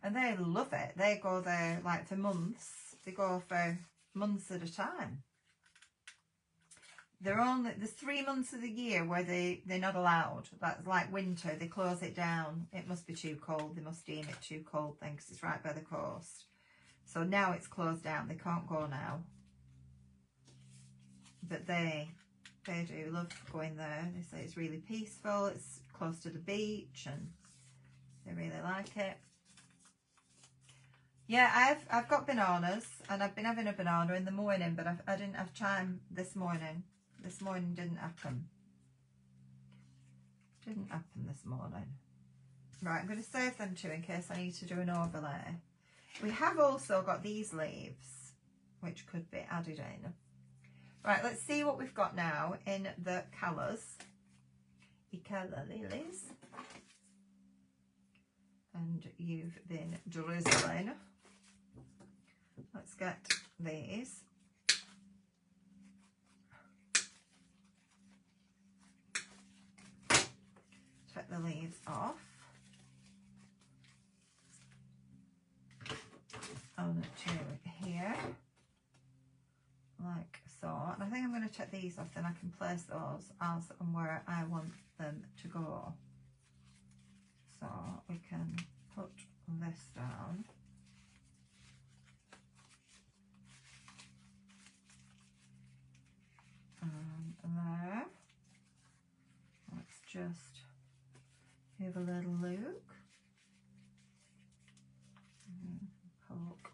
And they love it. They go there like for months. They go for months at a time. There's 3 months of the year where they're not allowed. That's like winter. They close it down. It must be too cold. They must deem it too cold then because it's right by the coast. So now it's closed down. They can't go now. But they do love going there. They say it's really peaceful. It's close to the beach and they really like it. Yeah, I've got bananas and I've been having a banana in the morning, but I didn't have time this morning. This morning didn't happen. Didn't happen this morning. Right, I'm going to save them two in case I need to do an overlay. We have also got these leaves, which could be added in. Right, let's see what we've got now in the colours. Calla lilies. And you've been drizzling. Let's get these. Take the leaves off. And I think I'm going to take these off, then I can place those as and where I want them to go. So we can put this down. And there. Let's just have a little look. Poke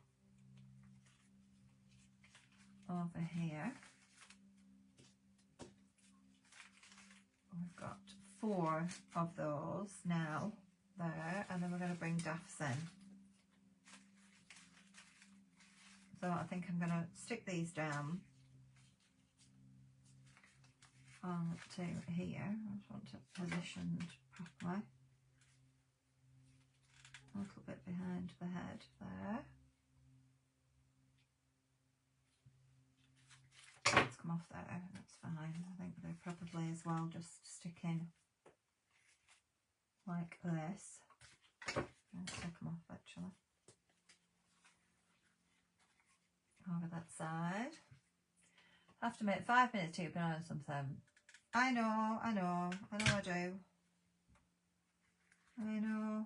over here. We've got 4 of those now there, and then we're going to bring daffs in. So I think I'm going to stick these down to here. I just want it positioned properly. A little bit behind the head there. Let's come off there, that's fine. I think they're probably as well just sticking like this. Let's take them off actually. Over that side. I have to make 5 minutes to keep an eye on something. I know I do. I know.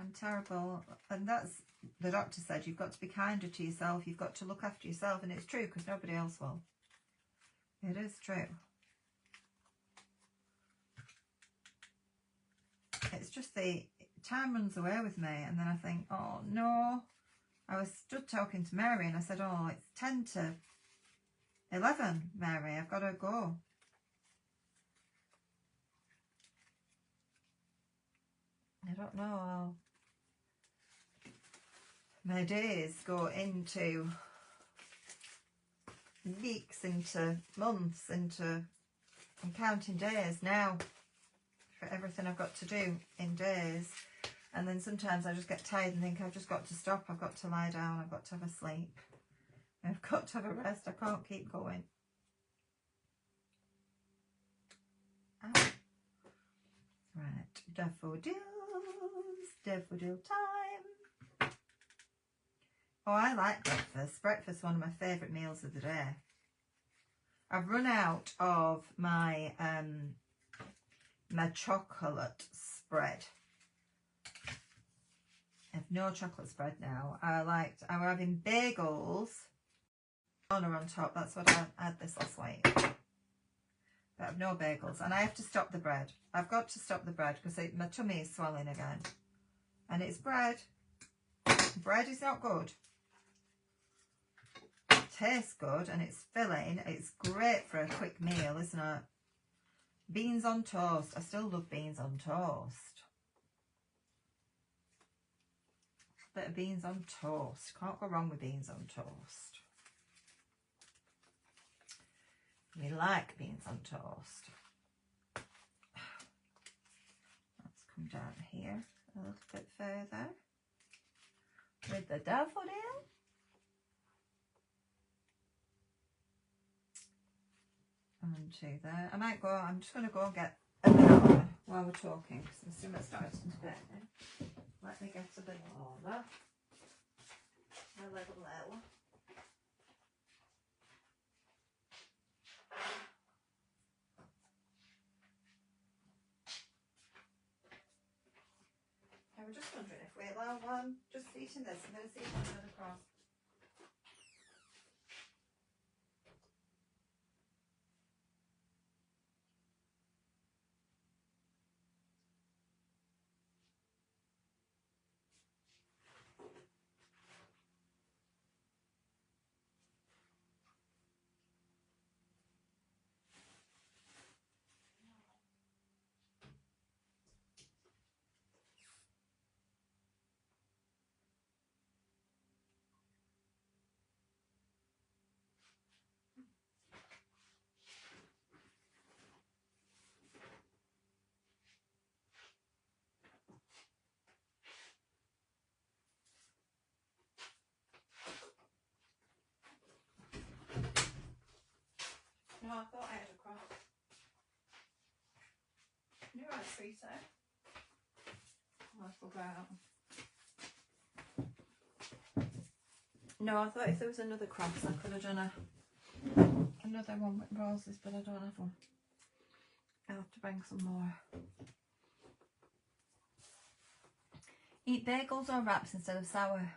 I'm terrible. And that's, the doctor said, you've got to be kinder to yourself. You've got to look after yourself. And it's true, because nobody else will. It is true. It's just the time runs away with me. And then I think, oh no. I was stood talking to Mary and I said, oh, it's 10 to 11, Mary. I've got to go. I don't know. My days go into weeks, into months, I'm counting days now for everything I've got to do in days. And then sometimes I just get tired and think I've just got to stop. I've got to lie down. I've got to have a sleep. I've got to have a rest. I can't keep going. Ow. Right, daffodils, daffodil time. Oh, I like breakfast. Breakfast's one of my favourite meals of the day. I've run out of my my chocolate spread. I have no chocolate spread now. I'm having bagels on top. That's what I had this last week. But I've no bagels, and I have to stop the bread. I've got to stop the bread because my tummy is swelling again. And it's bread. Bread is not good. It tastes good and it's filling. It's great for a quick meal, isn't it? Beans on toast. I still love beans on toast. Bit of beans on toast. Can't go wrong with beans on toast. We like beans on toast. Let's come down here a little bit further with the daffodil. Onto there. I'm just going to go and get a banana while we're talking because I'm still starting to burn. Let me get a banana. A little. I was just wondering if we allow one, just eating this, I'm going to see if I'm going to cross. No, I thought I had a cross. You're right, sweetheart. I forgot. No, I thought if there was another cross I could have done another one with roses, but I don't have one. I'll have to bring some more. Eat bagels or wraps instead of sour.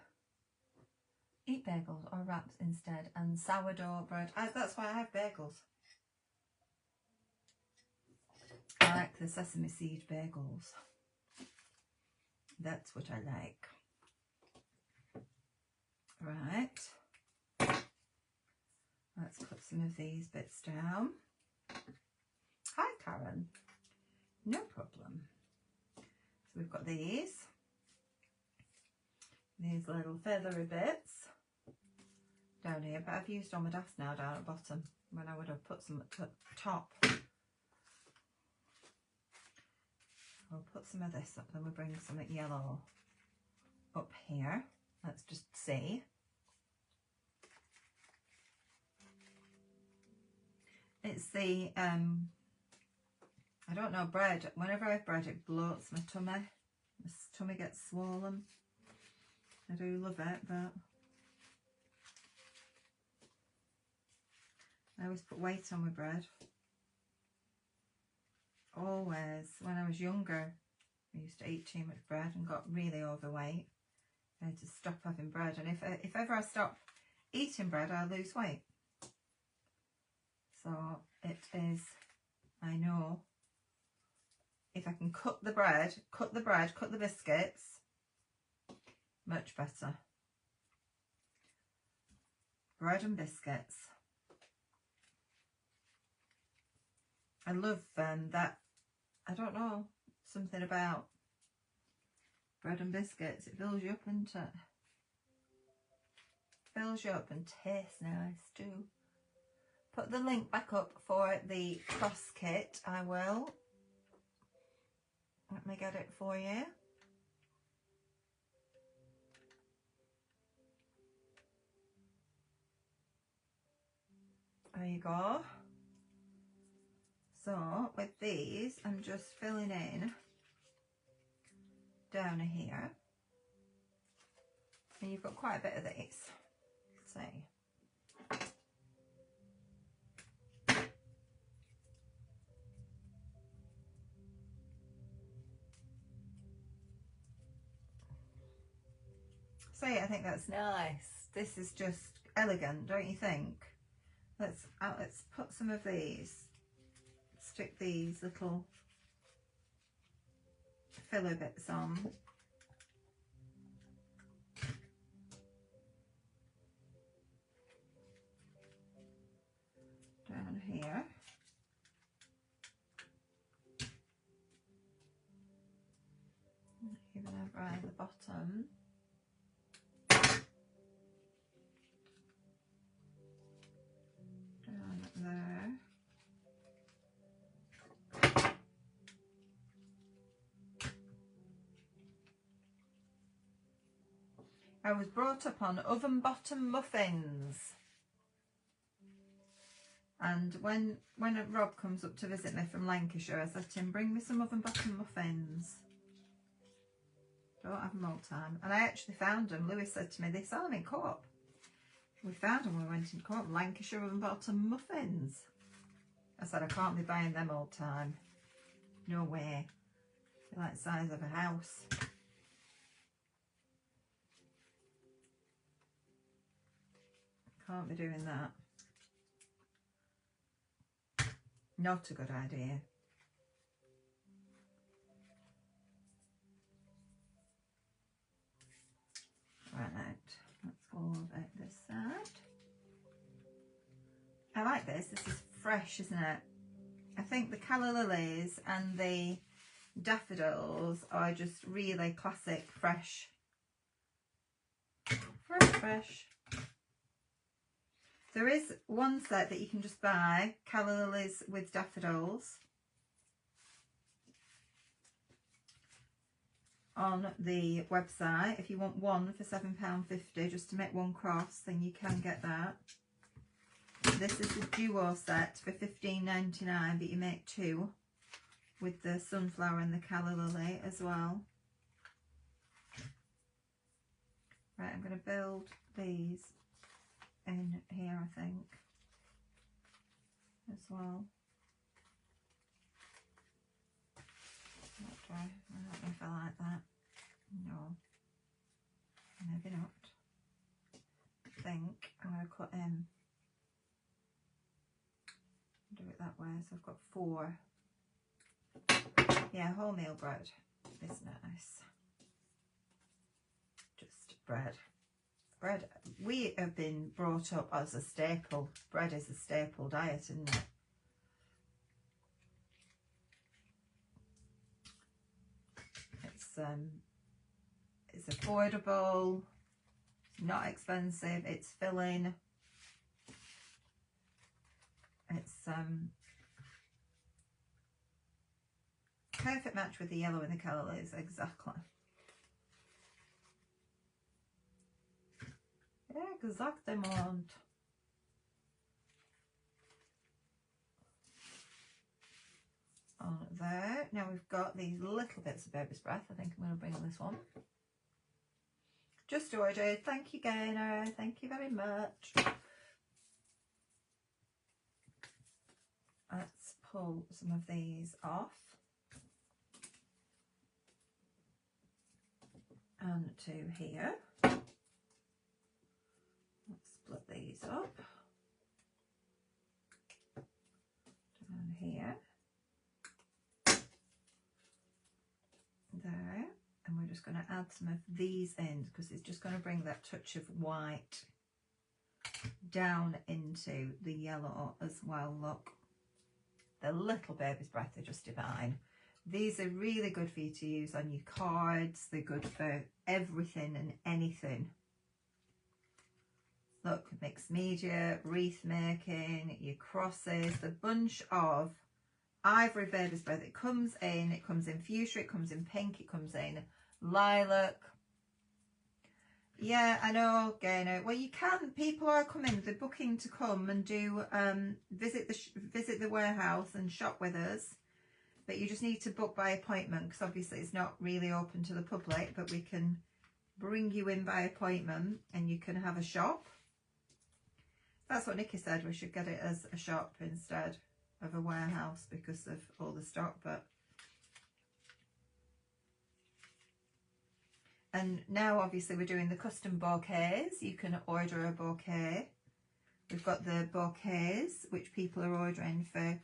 Eat bagels or wraps instead, and sourdough bread. That's why I have bagels. I like the sesame seed bagels. That's what I like. Right. Let's put some of these bits down. Hi, Karen. No problem. So we've got these little feathery bits down here, but I've used all my dust now down at the bottom when I would have put some at the top. We'll put some of this up, then we'll bring some yellow up here. Let's just see. It's the, I don't know, bread. Whenever I have bread, it bloats my tummy. My tummy gets swollen. I do love it, but I always put weight on my bread. Always. When I was younger, I used to eat too much bread and got really overweight. I had to stop having bread, and if ever I stop eating bread, I lose weight. So it is, I know, if I can cut the bread, cut the biscuits, much better. Bread and biscuits. I love that, I don't know, something about bread and biscuits. It fills you up, isn't it? Fills you up and tastes nice too. Put the link back up for the cross kit. I will. Let me get it for you. There you go. So with these, I'm just filling in down here. And you've got quite a bit of these. See. See, I think that's nice. This is just elegant, don't you think? Let's put some of these. Stick these little filler bits on. Down here. Even over at the bottom. Down there. I was brought up on oven bottom muffins, and when Rob comes up to visit me from Lancashire, I said to him, bring me some oven bottom muffins. Don't have them all the time. And I actually found them. Lewis said to me, they sell them in Co-op. We found them when we went in Co-op, Lancashire oven bottom muffins. I said, I can't be buying them all the time. No way. They're like the size of a house. Can't be doing that. Not a good idea. Right, let's go over this side. I like this. This is fresh, isn't it? I think the calla lilies and the daffodils are just really classic, fresh. Fresh. There is one set that you can just buy, calla lilies with daffodils, on the website. If you want one for £7.50 just to make one cross, then you can get that. This is the duo set for £15.99, but you make two with the sunflower and the calla lily as well. Right, I'm going to build these in here, I think, as well. I don't know if I like that. No, maybe not. I think I'm going to cut in. Do it that way. So I've got 4. Yeah, wholemeal bread is nice. Just bread. Bread. We have been brought up as a staple. Bread is a staple diet, isn't it? It's affordable. It's not expensive. It's filling. It's perfect match with the yellow and the calories, exactly. Exactement. On there. Now we've got these little bits of baby's breath. I think I'm going to bring on this one. Just ordered. Thank you, Gainer. Thank you very much. Let's pull some of these off. And to here. Let's split these up. Down here. There. And we're just going to add some of these in because it's just going to bring that touch of white down into the yellow as well. Look, the little baby's breath are just divine. These are really good for you to use on your cards. They're good for everything and anything. Look, mixed media, wreath making, your crosses, the bunch of ivory baby's breath. It comes in fuchsia, it comes in pink, it comes in lilac. Yeah, I know, Gainer. Well, you can. People are coming. They're booking to come and do visit the warehouse and shop with us. But you just need to book by appointment because obviously it's not really open to the public. But we can bring you in by appointment and you can have a shop. That's what Nikki said. We should get it as a shop instead of a warehouse because of all the stock. And now obviously we're doing the custom bouquets. You can order a bouquet. We've got the bouquets which people are ordering for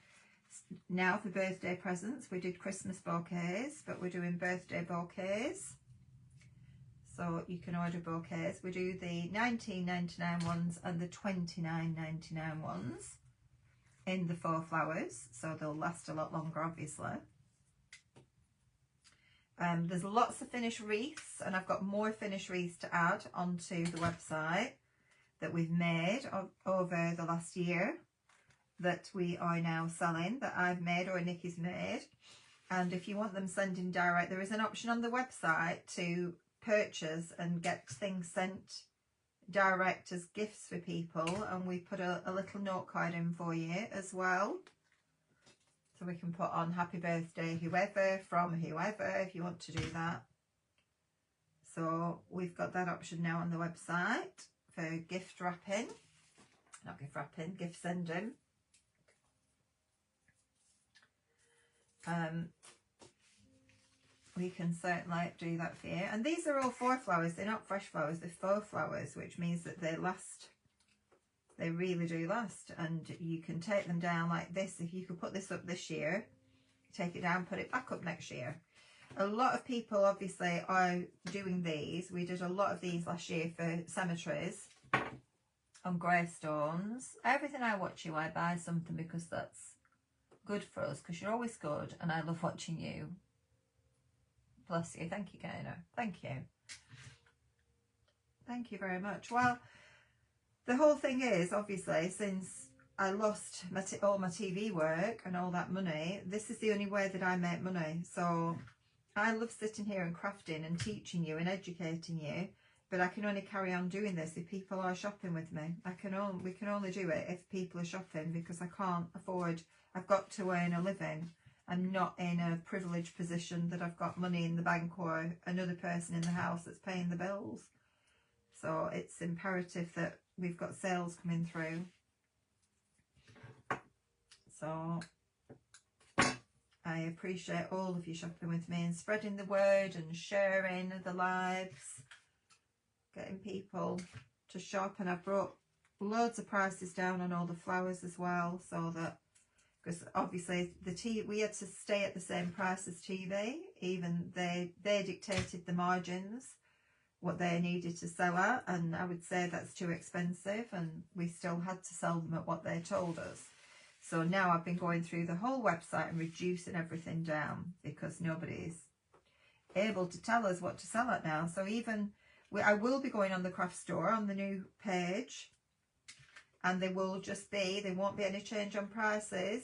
now for birthday presents. We did Christmas bouquets, but we're doing birthday bouquets. So you can order bouquets. We do the $19.99 ones and the $29.99 ones in the 4 flowers. So they'll last a lot longer, obviously. There's lots of finished wreaths, and I've got more finished wreaths to add onto the website that we've made over the last year that we are now selling, that I've made or Nikki's made. And if you want them sending direct, there is an option on the website to purchase and get things sent direct as gifts for people, and we put a little note card in for you as well. So we can put on happy birthday whoever, from whoever, if you want to do that. So we've got that option now on the website for gift wrapping. Not gift wrapping, gift sending. We can certainly do that for you. And these are all 4 flowers. They're not fresh flowers, they're 4 flowers, which means that they last. They really do last, and you can take them down like this. If you could put this up this year, take it down, put it back up next year. A lot of people obviously are doing these. We did a lot of these last year for cemeteries, on gravestones. Everything I watch you, I buy something because that's good for us, because you're always good and I love watching you. Bless you. Thank you, Gainer. Thank you. Thank you very much. Well, the whole thing is, obviously, since I lost all my TV work and all that money, this is the only way that I make money. So I love sitting here and crafting and teaching you and educating you, but I can only carry on doing this if people are shopping with me. We can only do it if people are shopping, because I can't afford. I've got to earn a living. I'm not in a privileged position that I've got money in the bank or another person in the house that's paying the bills. so it's imperative that we've got sales coming through. So I appreciate all of you shopping with me and spreading the word and sharing the lives, getting people to shop. And I've brought loads of prices down on all the flowers as well, so that, because obviously we had to stay at the same price as TV, even they dictated the margins, what they needed to sell at, and I would say that's too expensive, and we still had to sell them at what they told us. So now I've been going through the whole website and reducing everything down, because nobody's able to tell us what to sell at now. So even I will be going on the craft store on the new page, and there won't be any change on prices.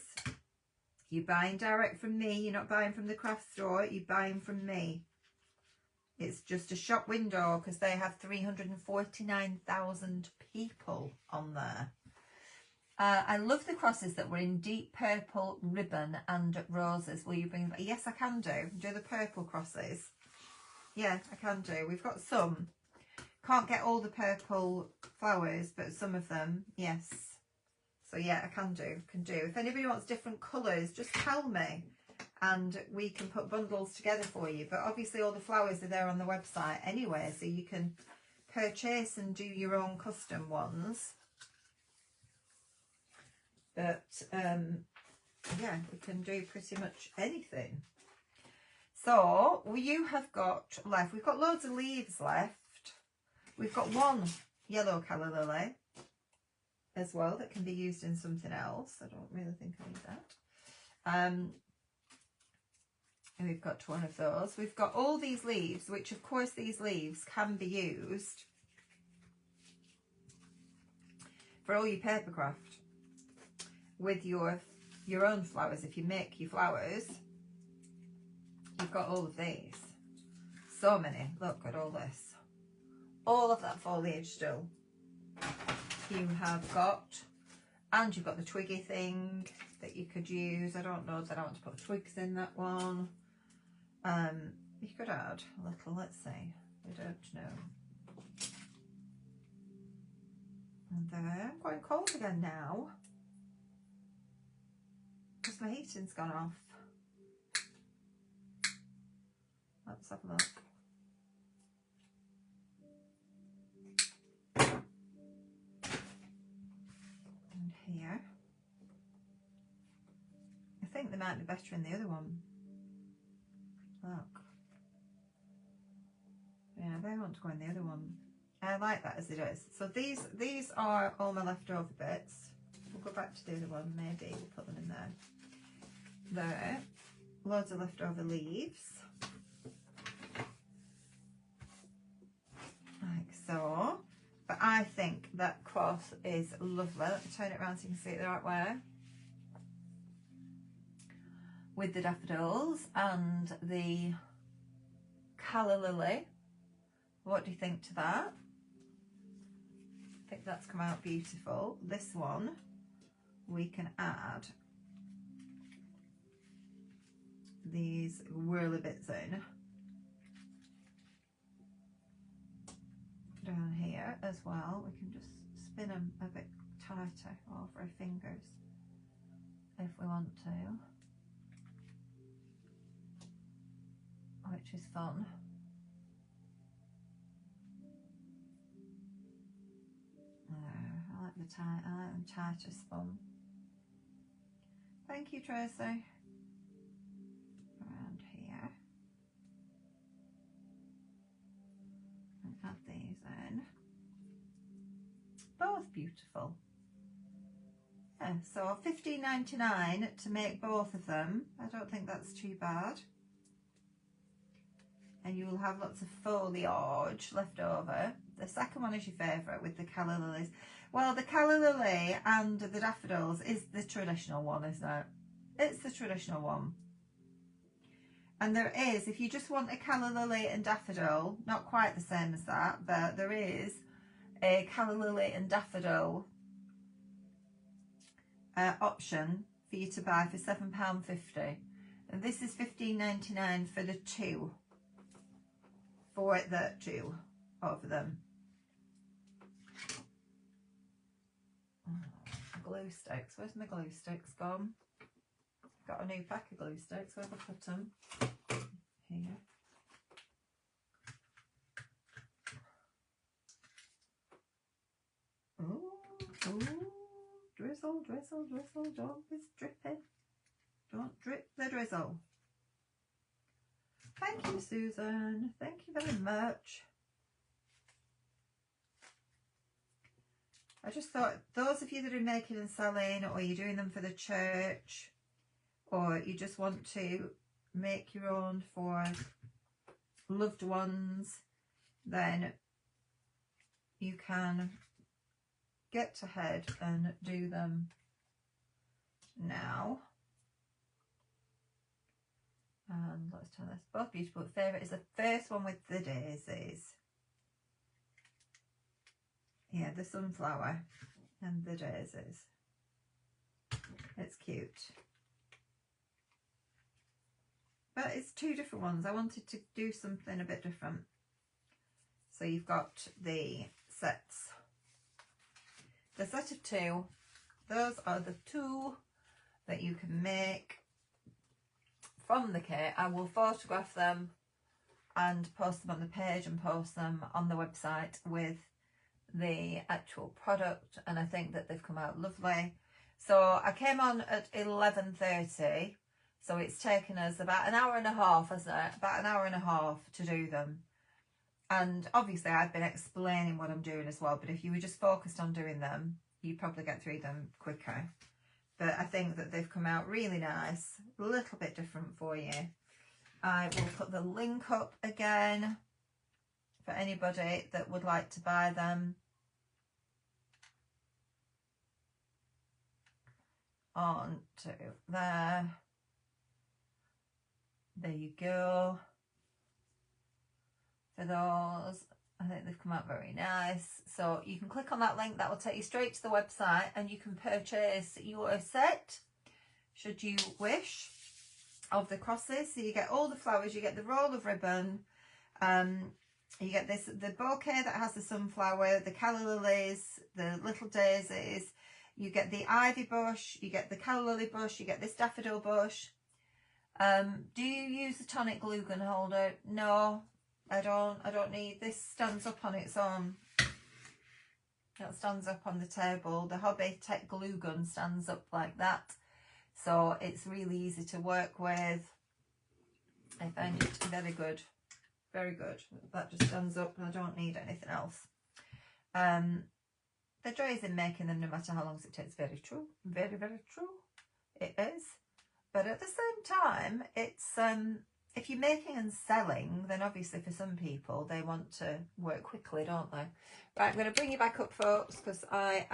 You're buying direct from me, you're not buying from the craft store, you're buying from me. It's just a shop window, because they have 349,000 people on there. I love the crosses that were in deep purple ribbon and roses. Will you bring them? Yes, I can do. Do the purple crosses. Yeah, I can do. We've got some. Can't get all the purple flowers, but some of them, yes. So yeah, I can do. If anybody wants different colours, just tell me, and we can put bundles together for you. But obviously all the flowers are there on the website anyway, so you can purchase and do your own custom ones. But yeah, we can do pretty much anything. So you have got left, we've got loads of leaves left. We've got one yellow calla lily as well that can be used in something else. I don't really think I need that. And we've got one of those. We've got all these leaves, which of course these leaves can be used for all your paper craft with your own flowers. If you make your flowers, you've got all of these. So many. Look at all this. All of that foliage still. You have got, and you've got the twiggy thing that you could use. I don't know that I want to put twigs in that one. You could add a little, let's see. I don't know. And there, I'm going cold again now, because my heating's gone off. Let's have a look. And here. I think they might be better in the other one. Look. Yeah, they want to go in the other one. I like that as it is. So these are all my leftover bits. We'll go back to the other one, maybe we'll put them in there. There. Loads of leftover leaves. Like so. But I think that cross is lovely. Let me turn it around so you can see it the right way. With the daffodils and the calla lily. What do you think to that? I think that's come out beautiful. This one we can add these whirly bits in down here as well. We can just spin them a bit tighter over our fingers if we want to, which is fun. I like the tight, I like them tighter spun. Thank you, Tracy. Around here. And add these in. Both beautiful. Yeah, so $15.99 to make both of them. I don't think that's too bad. And you will have lots of foliage left over. The second one is your favourite with the calla lilies. Well, the calla lily and the daffodils is the traditional one, isn't it? It's the traditional one. And there is, if you just want a calla lily and daffodil, not quite the same as that, but there is a calla lily and daffodil option for you to buy for £7.50. And this is $15.99 for the two. For the two of them. glue sticks? Where's my glue sticks gone? Got a new pack of glue sticks. Where have I put them? Here. Ooh, drizzle, drizzle, drizzle. Don't be dripping. Don't drip the drizzle. Thank you, Susan. Thank you very much. I just thought, those of you that are making and selling, or you're doing them for the church, or you just want to make your own for loved ones, then you can get ahead and do them now. And let's try this. Both beautiful. Favourite is the first one with the daisies. Yeah, the sunflower and the daisies. It's cute. But it's two different ones. I wanted to do something a bit different. So you've got the sets. The set of two. Those are the two that you can make from the kit. I will photograph them and post them on the page and post them on the website with the actual product, and I think that they've come out lovely. So I came on at 11:30, so it's taken us about an hour and a half, hasn't it? About an hour and a half to do them. And obviously I've been explaining what I'm doing as well, but if you were just focused on doing them, you probably get through them quicker. But I think that they've come out really nice, a little bit different for you. I will put the link up again for anybody that would like to buy them. On to there. There you go. For those, I think they've come out very nice. So you can click on that link, that will take you straight to the website, and you can purchase your set, should you wish, of the crosses. So you get all the flowers, you get the roll of ribbon, you get this, the bouquet that has the sunflower, the calla lilies, the little daisies, you get the ivy bush, you get the calla lily bush, you get this daffodil bush. Do you use a tonic glue gun holder? No, I don't need. This stands up on its own. It stands up on the table. The Hobby Tech glue gun stands up like that. So it's really easy to work with. I find it very good. Very good. That just stands up and I don't need anything else. The joy is in making them no matter how long it takes. Very true. Very, very true. It is. But at the same time, it's if you're making and selling, then obviously for some people, they want to work quickly, don't they? Right, I'm going to bring you back up, folks, because I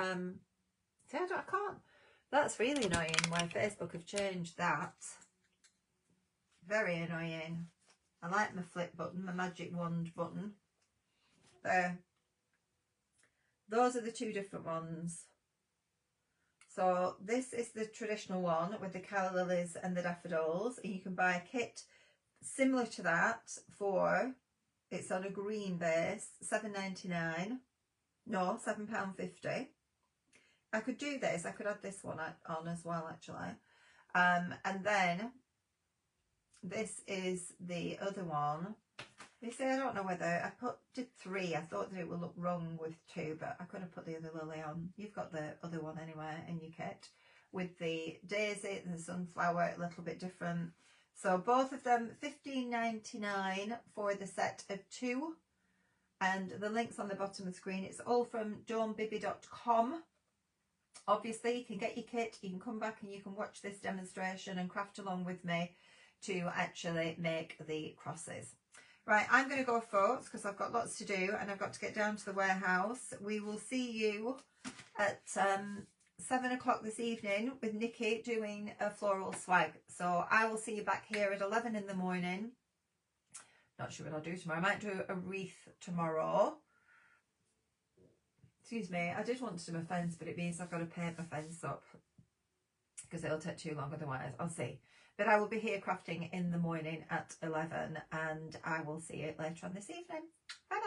see, I can't. That's really annoying why Facebook have changed that. Very annoying. I like my flip button, my magic wand button. There. Those are the two different ones. So this is the traditional one with the calla lilies and the daffodils. And you can buy a kit similar to that for, it's on a green base, £7.99. No, £7.50. I could do this. I could add this one on as well, actually. And then this is the other one. You see, I don't know whether I did 3. I thought that it would look wrong with 2, but I could have put the other lily on. You've got the other one anyway in your kit with the daisy and the sunflower, a little bit different. So both of them £15.99 for the set of 2, and the link's on the bottom of the screen. It's all from dawnbibby.com. Obviously, you can get your kit, you can come back and you can watch this demonstration and craft along with me to actually make the crosses. Right, I'm going to go, folks, because I've got lots to do and I've got to get down to the warehouse. We will see you at 7 o'clock this evening with Nikki doing a floral swag. So I will see you back here at 11 in the morning. Not sure what I'll do tomorrow. I might do a wreath tomorrow. Excuse me, I did want to do my fence, but it means I've got to paint my fence up because it'll take too long otherwise. I'll see. But I will be here crafting in the morning at 11, and I will see you later on this evening. Bye bye.